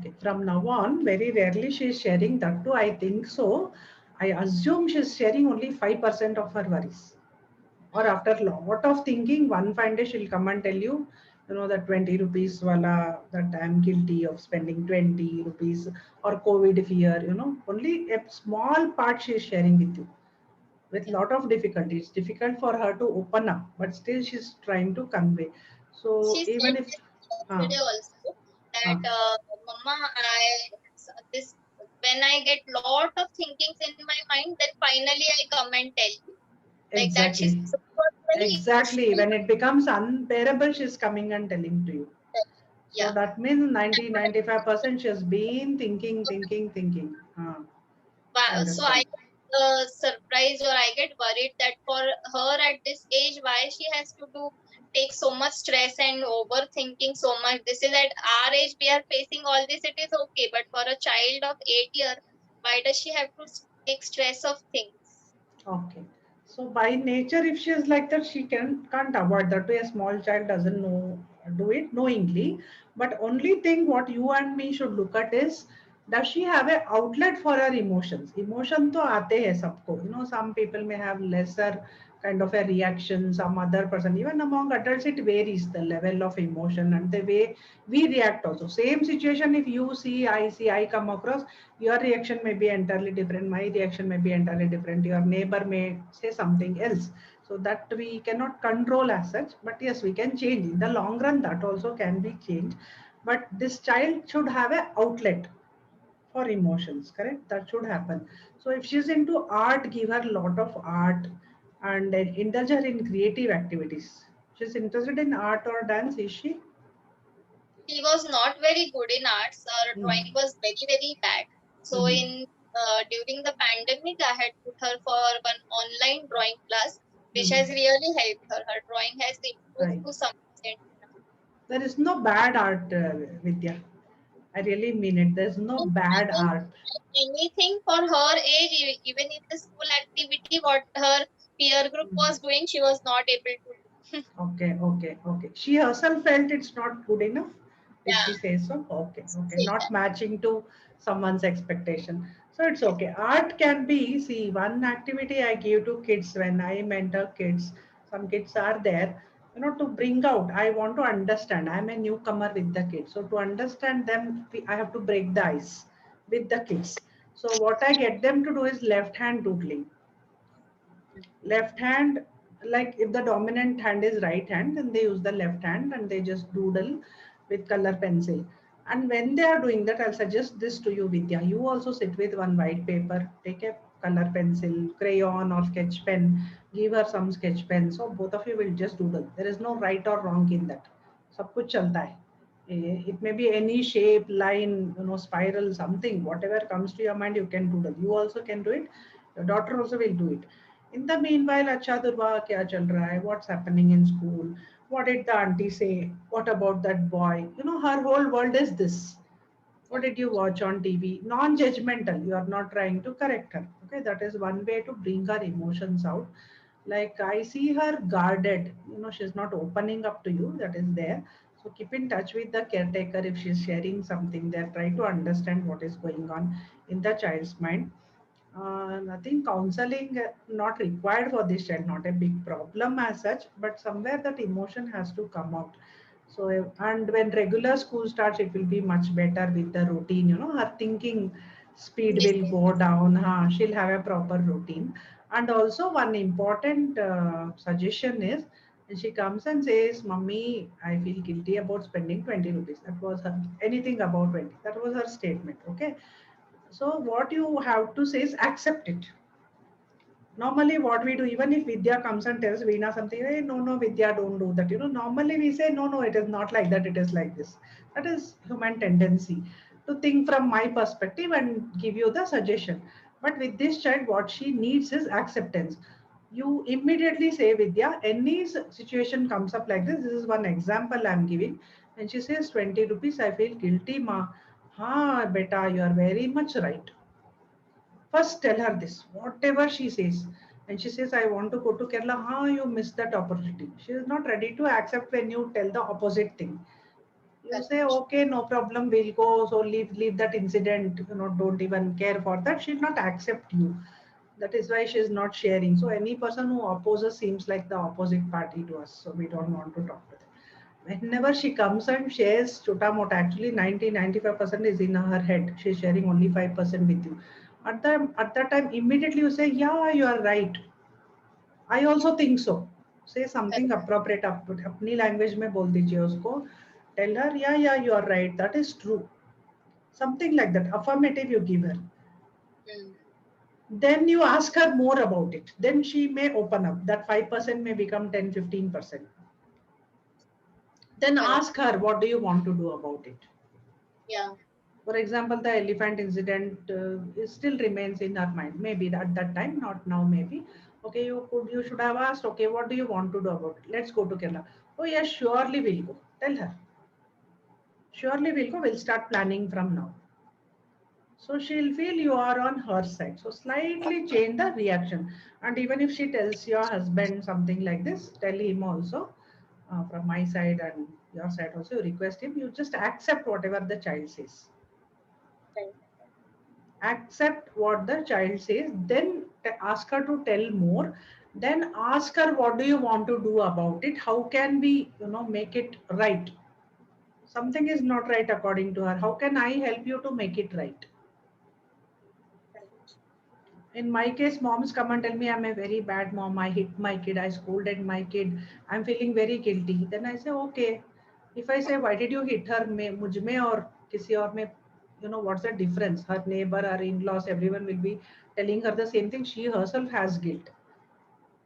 Okay. From now on, very rarely she is sharing that too. I think so. I assume she's sharing only 5% of her worries. Or after a lot of thinking, one fine day she'll come and tell you, that 20 rupees wala, that I'm guilty of spending 20 rupees or COVID fear, only a small part she is sharing with you with lot of difficulty. It's difficult for her to open up, but still she's trying to convey. So She even said if, this uh, yesterday also uh, that, Mama, this when I get lot of thinkings in my mind, then finally I come and tell you. Like that, she exactly. was very Exactly. emotional. When it becomes unbearable, she's coming and telling to you. So Yeah. that means 90-95% she's been thinking, thinking, thinking. I So I understand. get surprised, or I get worried that for her at this age, why she has to do take so much stress and overthinking so much. This is at our age, we are facing all this, it is okay. But for a child of 8 years, why does she have to take stress of things? Okay. So by nature, if she is like that, she can't avoid that. A small child doesn't know do it knowingly. But only thing what you and me should look at is does she have an outlet for her emotions? Emotion to aate hai sabko. Some people may have lesser kind of a reaction. Some other person, even among adults, it varies the level of emotion and the way we react also. Same situation, if you see, I come across, your reaction may be entirely different, my reaction may be entirely different, your neighbor may say something else, so that we cannot control as such, but yes, we can change in the long run, that also can be changed. But this child should have an outlet for emotions, correct? That should happen. So if she's into art, give her a lot of art and then indulge her in creative activities. She's interested in art or dance, is she? She was not very good in arts. Her Mm. drawing was very, very bad. So Mhm. in during the pandemic, I had put her for one online drawing class, which Mhm. has really helped her. Her drawing has improved Right. to some extent. There is no bad art, Vidya. I really mean it. There's no And I bad think art. anything for her age, even in the school activity, what her peer group Mm. was doing, she was not able to do. Okay, okay, okay. She herself felt it's not good enough. Did Yeah, she say so? Okay, okay. say Not that. matching to someone's expectation. So it's okay. Art can be, see, one activity I give to kids when I mentor kids. Some kids are there, to bring out. I want to understand. I'm a newcomer with the kids. So to understand them, I have to break the ice with the kids. So what I get them to do is left hand doodling. Left hand, like if the dominant hand is right hand, then they use the left hand and they just doodle with color pencil. And when they are doing that, I'll suggest this to you, Vidya. You also sit with one white paper, take a color pencil, crayon or sketch pen, give her some sketch pen, so both of you will just doodle. There is no right or wrong in that. Sab kuch chalta hai. It may be any shape, line, spiral, something, whatever comes to your mind, you can doodle. You also can do it. Your daughter also will do it. In the meanwhile, अच्छा दुर्वा क्या चल रहा है? What's happening in school? What did the auntie say? What about that boy? You know, her whole world is this. What did you watch on TV? Non-judgmental. You are not trying to correct her. Okay, that is one way to bring her emotions out. Like I see her guarded. You know, she's not opening up to you. That is there. So keep in touch with the caretaker if she's sharing something there. Try to understand what is going on in the child's mind. Nothing counseling not required for this child, not a big problem as such, but somewhere that emotion has to come out. So and when regular school starts, it will be much better with the routine. You know, her thinking speed Yes, will yes. go down. She'll have a proper routine. And also one important suggestion is, when she comes and says, "Mummy, I feel guilty about spending 20 rupees." That was her anything about 20. That was her statement. Okay, so what you have to say is accept it. Normally what we do, even if Vidya comes and tells Veena something, hey, no, no, Vidya, don't do that. You know, normally we say, no, no, it is not like that, it is like this. That is human tendency to think from my perspective and give you the suggestion. But with this child, what she needs is acceptance. You immediately say, Vidya, any situation comes up like this is one example I'm giving. And she says, 20 rupees, I feel guilty, ma. Ha, beta, you are very much right. First, tell her this, whatever she says. And she says, I want to go to Kerala. You missed that opportunity. She is not ready to accept when you tell the opposite thing. You say, Correct. okay, no problem, we'll go. So leave that incident. You know, don't even care for that. She'll not accept you. That is why she is not sharing. So any person who opposes seems like the opposite party to us. So we don't want to talk to them. Whenever she comes and shares Chutamota, actually 90-95% is in her head. She's sharing only 5% with you. At that time, immediately you say, yeah, you are right. I also think so. Say something Correct. appropriate. अपनी language में बोल दीजिए उसको. Tell her, yeah, you are right. That is true. Something like that. Affirmative you give her. Mm. Then you ask her more about it. Then she may open up. That 5% may become 10-15%. Then Correct. ask her, what do you want to do about it? Yeah. For example, the elephant incident still remains in her mind. Maybe at that time, not now, maybe. Okay, you should have asked, okay, what do you want to do about it? Let's go to Kerala. Oh, yes, surely we'll go. Tell her. Surely we'll go. We'll start planning from now. So she'll feel you are on her side. So slightly change the reaction. And even if she tells your husband something like this, tell him also from my side and your side also, you request him, you just accept whatever the child says. Right. Accept what the child says, then ask her to tell more. Then ask her, what do you want to do about it? How can we, make it right? Something is not right according to her. How can I help you to make it right? Correct. In my case, moms come and tell me I'm a very bad mom. I hit my kid. I scolded my kid. I'm feeling very guilty. Then I say, okay. If I say, why did you hit her? मुझ में और किसी और में, what's the difference? Her neighbor, her in-laws, everyone will be telling her the same thing. She herself has guilt.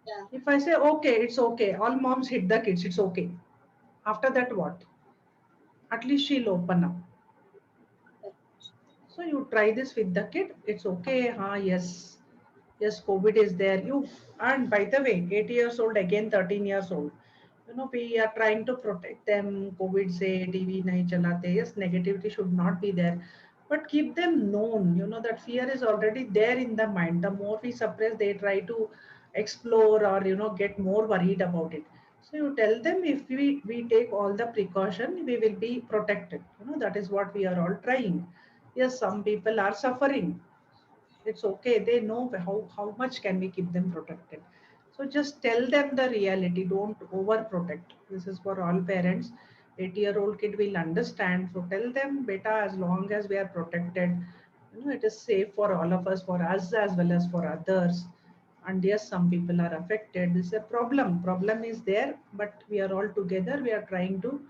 Yeah. If I say, okay, it's okay. All moms hit the kids. It's okay. After that, what? At least she'll open up. Correct. So you try this with the kid. It's okay. Yes. Yes, COVID is there. And by the way, 8 years old, again 13 years old. We are trying to protect them. COVID say TV nahi chalate. Yes, negativity should not be there. But keep them known, that fear is already there in the mind. The more we suppress, they try to explore or, get more worried about it. So you tell them if we take all the precaution, we will be protected. That is what we are all trying. Yes, some people are suffering. It's okay. They know how much can we keep them protected. So just tell them the reality. Don't overprotect. This is for all parents. 8-year-old kid will understand. So tell them, beta, as long as we are protected, it is safe for all of us, for us as well as for others. And yes, some people are affected. This is a problem. Problem is there, but we are all together. We are trying to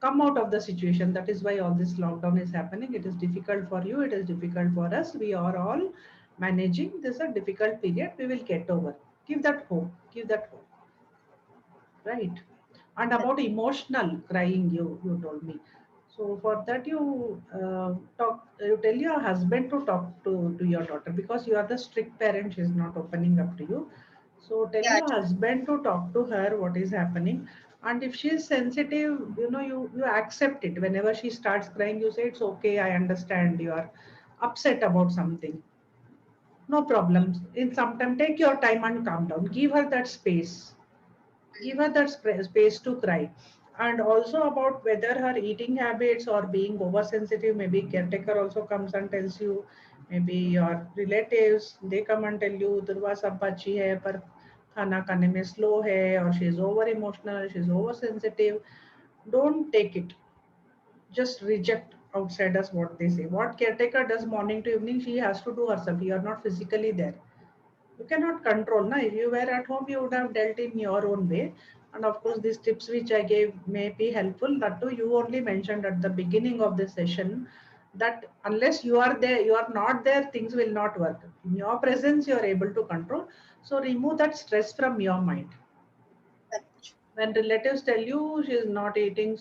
come out of the situation. That is why all this lockdown is happening. It is difficult for you. It is difficult for us. We are all managing. This is a difficult period. We will get over. Give that hope. Give that hope. Right. And Correct. about emotional crying, you told me. So for that you tell your husband to talk to your daughter because you are the strict parent. She's not opening up to you. So tell Yeah. your husband to talk to her what is happening. And if she is sensitive, you accept it. Whenever she starts crying, you say, it's okay, I understand you are upset about something. No problems. In some time, take your time and calm down. Give her that space. Give her that space to cry. And also about whether her eating habits or being oversensitive, maybe caretaker also comes and tells you, maybe your relatives, they come and tell you, Durva सब अच्छी है पर खाना खाने में slow है, or she's over emotional, she's oversensitive. Don't take it. Just reject outsiders what they say. What caretaker does morning to evening, she has to do herself. You are not physically there. You cannot control. Na? If you were at home, you would have dealt in your own way. And of course, these tips which I gave may be helpful. That too, you only mentioned at the beginning of the session that unless you are there, you are not there, things will not work. In your presence, you are able to control. So remove that stress from your mind. Correct. When relatives tell you she's not eating,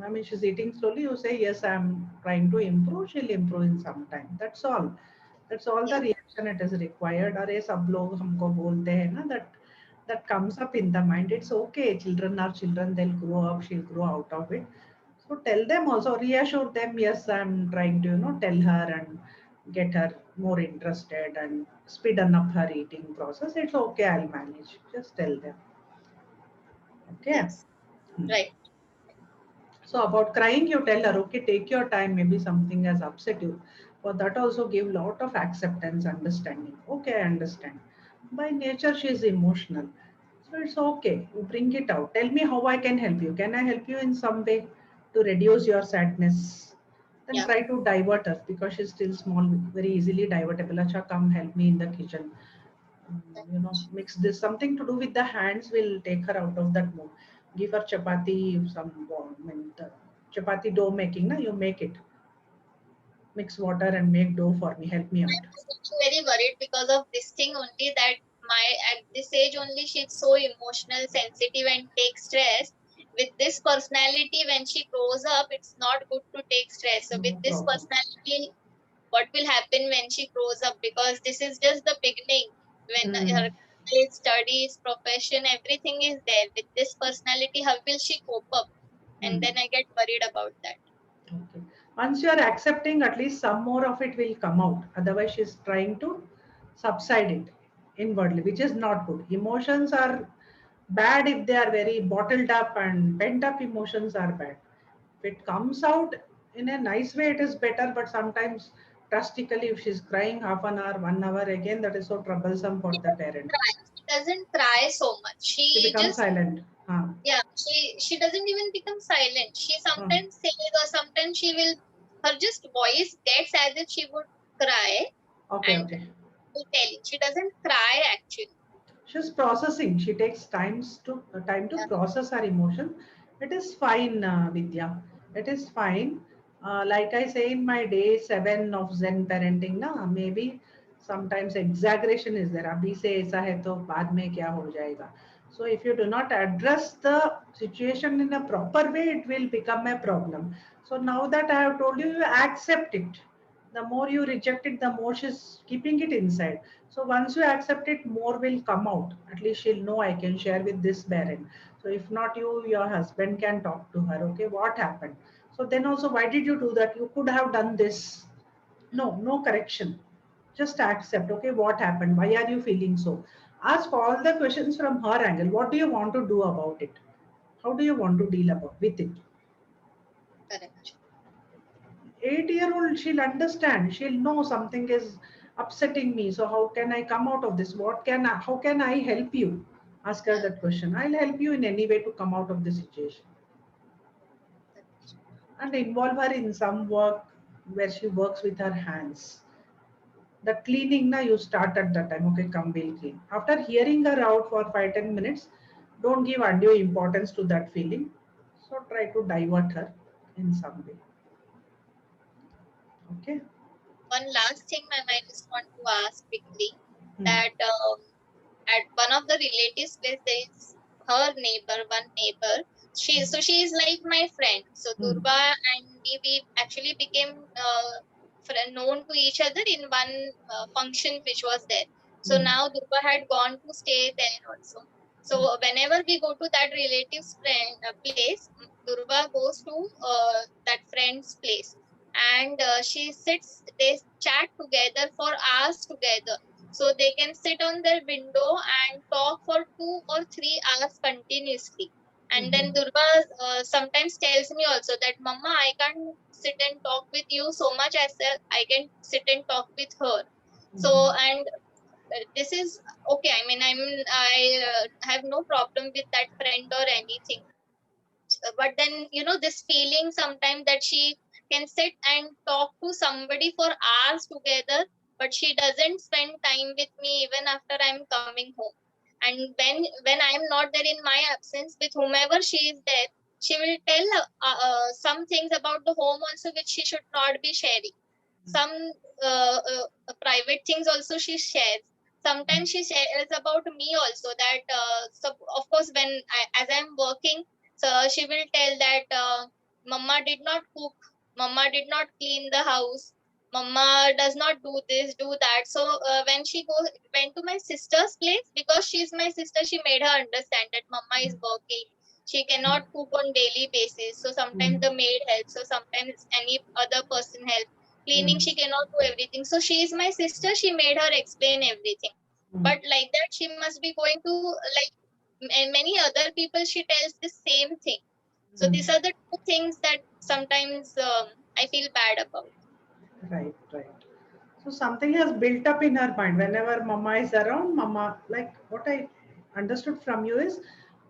I mean, she's eating slowly, you say, yes, I'm trying to improve. She'll improve in some time. That's all. That's all the Yeah. reaction it is required. अरे सब लोग हमको बोलते हैं ना, that comes up in the mind. It's okay. Children are children. They'll grow up. She'll grow out of it. So tell them also, reassure them. Yes, I'm trying to tell her and get her more interested and speeden up her eating process. It's okay. I'll manage. Just tell them. Okay. Yes. Hmm. Right. So about crying, you tell her, okay, take your time. Maybe something has upset you. For that also give lot of acceptance, understanding. Okay, I understand. By nature, she is emotional. So it's okay. You bring it out. Tell me how I can help you. Can I help you in some way to reduce your sadness? Then Yeah. try to divert her because she's still small, very easily divertible. Acha, come help me in the kitchen. Mix this. Something to do with the hands will take her out of that mood. Give her chapati, some the chapati dough making. Na, you make it. Mix water and make dough for me. Help me I out. was also very worried because of this thing only, that my at this age only she's so emotional, sensitive, and takes stress. With this personality, when she grows up, it's not good to take stress. So with No this problem. personality, what will happen when she grows up? Because this is just the beginning. When her Hmm. studies, profession, everything is there. With this personality, how will she cope up? And Hmm. then I get worried about that. Okay. Once you are accepting, at least some more of it will come out. Otherwise, she's trying to subside it inwardly, which is not good. Emotions are bad if they are very bottled up, and pent up emotions are bad. If it comes out in a nice way, it is better. But sometimes, drastically, if she's crying half an hour, 1 hour, again, that is so troublesome for the parent. She doesn't cry so much. She She becomes just, silent. yeah, she doesn't even become silent. She Uh, sometimes says, or sometimes she will, her just voice gets as if she would cry, okay, and okay. will tell you she doesn't cry actually. She's processing. She takes time to Yeah. process her emotion. It is fine, Vidya. It is fine. Like I say in my day 7 of Zen parenting, na maybe sometimes exaggeration is there. अभी से ऐसा है तो बाद में क्या हो जाएगा? So if you do not address the situation in a proper way, it will become a problem. So now that I have told you, you accept it. The more you reject it, the more she's keeping it inside. So once you accept it, more will come out. At least she'll know I can share with this parent. So if not you, your husband can talk to her. Okay, what happened? So then also, why did you do that? You could have done this. No, no correction. Just accept. Okay, what happened? Why are you feeling so? Ask all the questions from her angle. What do you want to do about it? How do you want to deal about with it? Correct. 8-year-old, she'll understand. She'll know something is upsetting me. So how can I come out of this? How can I help you? Ask her Yeah. that question. I'll help you in any way to come out of the situation. Correct. And involve her in some work where she works with her hands. The cleaning, na, you start at that time. Okay, come, we'll clean. After hearing her out for 5-10 minutes, don't give undue importance to that feeling. So try to divert her in some way. Okay. One last thing my mind just want to ask quickly, Hmm. that at one of the relatives' place there is her neighbor, one neighbor. She is like my friend. So Hmm. Durva and me, we actually became known to each other in one function which was there. So Hmm. now Durva had gone to stay there also. So whenever we go to that relative's friend place, Durga goes to that friend's place, and she sits. They chat together for hours together. So they can sit on their window and talk for 2 or 3 hours continuously. And then Mhm. Durga sometimes tells me also that, Mama, I can't sit and talk with you so much as I can sit and talk with her. So, Mhm. and this is okay. I mean, I have no problem with that friend or anything. But then, this feeling sometimes that she can sit and talk to somebody for hours together, but she doesn't spend time with me even after I'm coming home. And when I'm not there in my absence, with whomever she is there, she will tell some things about the home also which she should not be sharing. Some private things also she shares. Sometimes she shares about me also, that so of course when as I'm working, so she will tell that, Mama did not cook, Mama did not clean the house, Mama does not do this, do that. So went to my sister's place, because she's my sister, she made her understand that Mama is working, she cannot cook on daily basis, so sometimes Mhm. the maid helps, so sometimes any other person helps. Cleaning, Mhm. she cannot do everything, so she is my sister, she made her explain everything. But Mhm. like that, she must be going to, like, and many other people, she tells the same thing. So these Mhm. are the two things that sometimes I feel bad about. Right, right. So something has built up in her mind. Whenever mama is around, mama, like what I understood from you is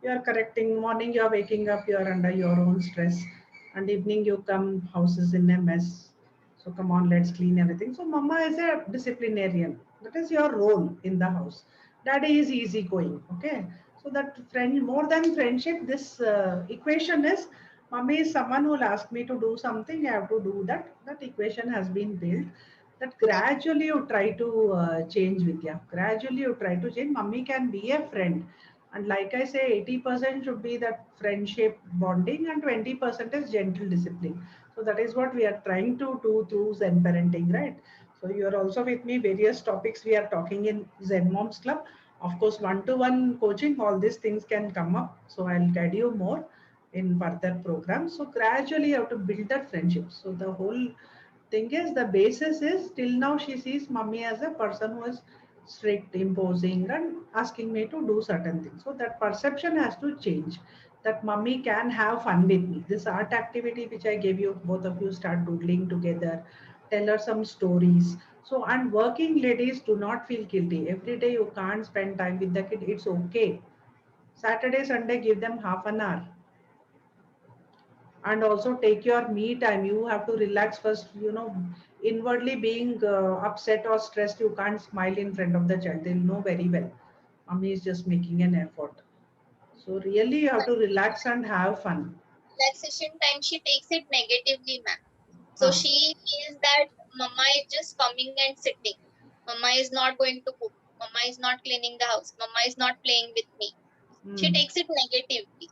you are correcting morning, you are waking up, you are under your own stress, and evening you come, house is in a mess. So come on, let's clean everything. So mama is a disciplinarian. That is your role in the house. Daddy is easygoing. Okay. So that friend, more than friendship, this equation is mommy is someone who will ask me to do something, I have to do that. That equation has been built. That gradually you try to change, Vidya. Gradually you try to change. Mummy can be a friend. And like I say, 80% should be that friendship bonding and 20% is gentle discipline. So that is what we are trying to do through Zen parenting, right? So you are also with me, various topics we are talking in Zen Moms Club. Of course, one-to-one coaching, all these things can come up. So I'll guide you more in further programs. So gradually you have to build that friendship. So the whole thing is the basis is till now she sees mummy as a person who is strict, imposing, and asking me to do certain things. So that perception has to change. That mummy can have fun with me. This art activity which I gave you, both of you start doodling together, tell her some stories. So and working ladies do not feel guilty. Every day you can't spend time with the kid. It's okay. Saturday, Sunday, give them half an hour and also take your me time. You have to relax first, inwardly being upset or stressed, you can't smile in front of the child. They'll know very well mommy is just making an effort. So really you have to relax and have fun. Relaxation time, she takes it negatively, ma'am. So Ah. she feels that Mama is just coming and sitting. Mama is not going to cook. Mama is not cleaning the house. Mama is not playing with me. She Mm. takes it negatively.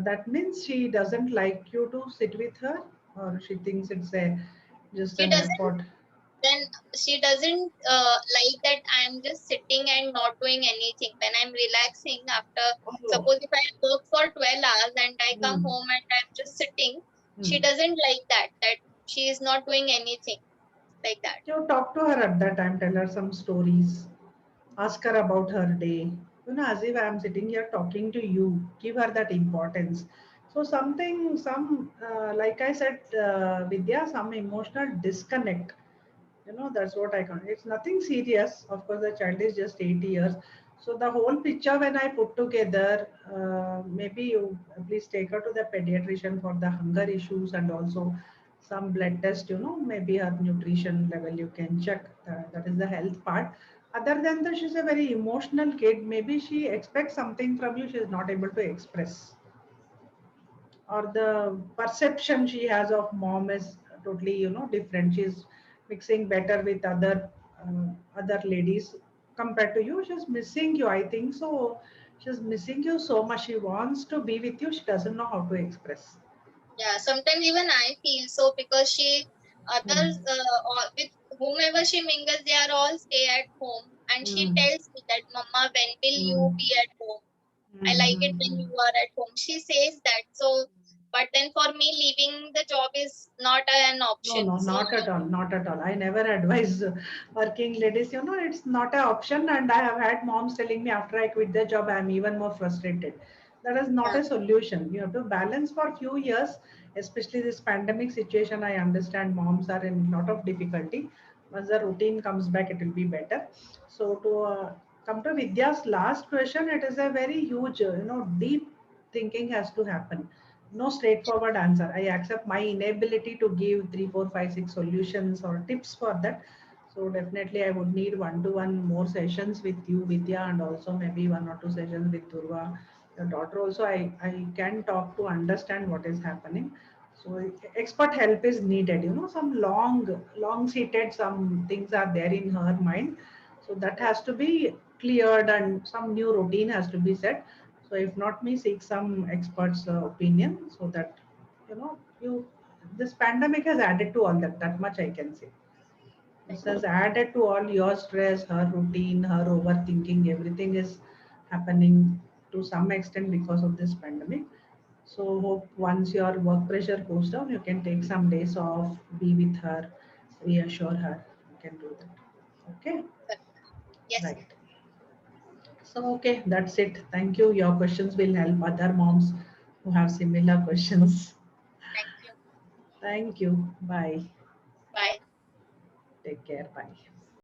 That means she doesn't like you to sit with her, or she thinks it's a just She an doesn't effort. then she doesn't like that I'm just sitting and not doing anything. When I'm relaxing after, Oh. suppose if I work for 12 hours and I come Mm. home and I'm just sitting, she Mm. doesn't like that she is not doing anything like that. You talk to her at that time, tell her some stories, ask her about her day. As if I'm sitting here talking to you, give her that importance. So something, like I said, Vidya, some emotional disconnect. That's what I can. It's nothing serious. Of course, the child is just 8 years. So the whole picture when I put together, maybe you please take her to the pediatrician for the hunger issues and also some blood test. Maybe her nutrition level you can check. That is the health part. Other than that, she's a very emotional kid. Maybe she expects something from you. She is not able to express, or the perception she has of mom is totally different. She's mixing better with other ladies compared to you. She's missing you, I think so. She's missing you so much. She wants to be with you, she doesn't know how to express. Yeah, sometimes even I feel so, because she Hmm. others with whomever she mingles, they are all stay at home. and she Mm. tells me that, Mama, when will you be at home? I like it when you are at home. She says that. So, but then for me, leaving the job is not an No, option. no, So, not at all. Not at all. I never advise working ladies. You know, it's not an option. And I have had moms telling me after I quit the job, I'm even more frustrated. That is not yeah, a solution. You have to balance for a few years, especially this pandemic situation. I understand moms are in a lot of difficulty. Once the routine comes back, it will be better. So to come to Vidya's last question, it is a very huge, deep thinking has to happen. No straightforward answer. I accept my inability to give 3, 4, 5, 6 solutions or tips for that. So definitely I would need one-to-one more sessions with you, Vidya, and also maybe 1 or 2 sessions with Durva. Your daughter also, I can talk to understand what is happening. So expert help is needed. Some long seated, some things are there in her mind. So that has to be cleared and some new routine has to be set. So if not me, seek some experts' opinion so that you this pandemic has added to all that. That much I can say. This has added to all your stress, her routine, her overthinking. Everything is happening to some extent because of this pandemic. So hope once your work pressure goes down, you can take some days off, be with her, reassure her. You can do that. Okay, yes, right. So, okay, that's it. Thank you. Your questions will help other moms who have similar questions. thank you. Thank you. Bye. Bye. Take care. Bye.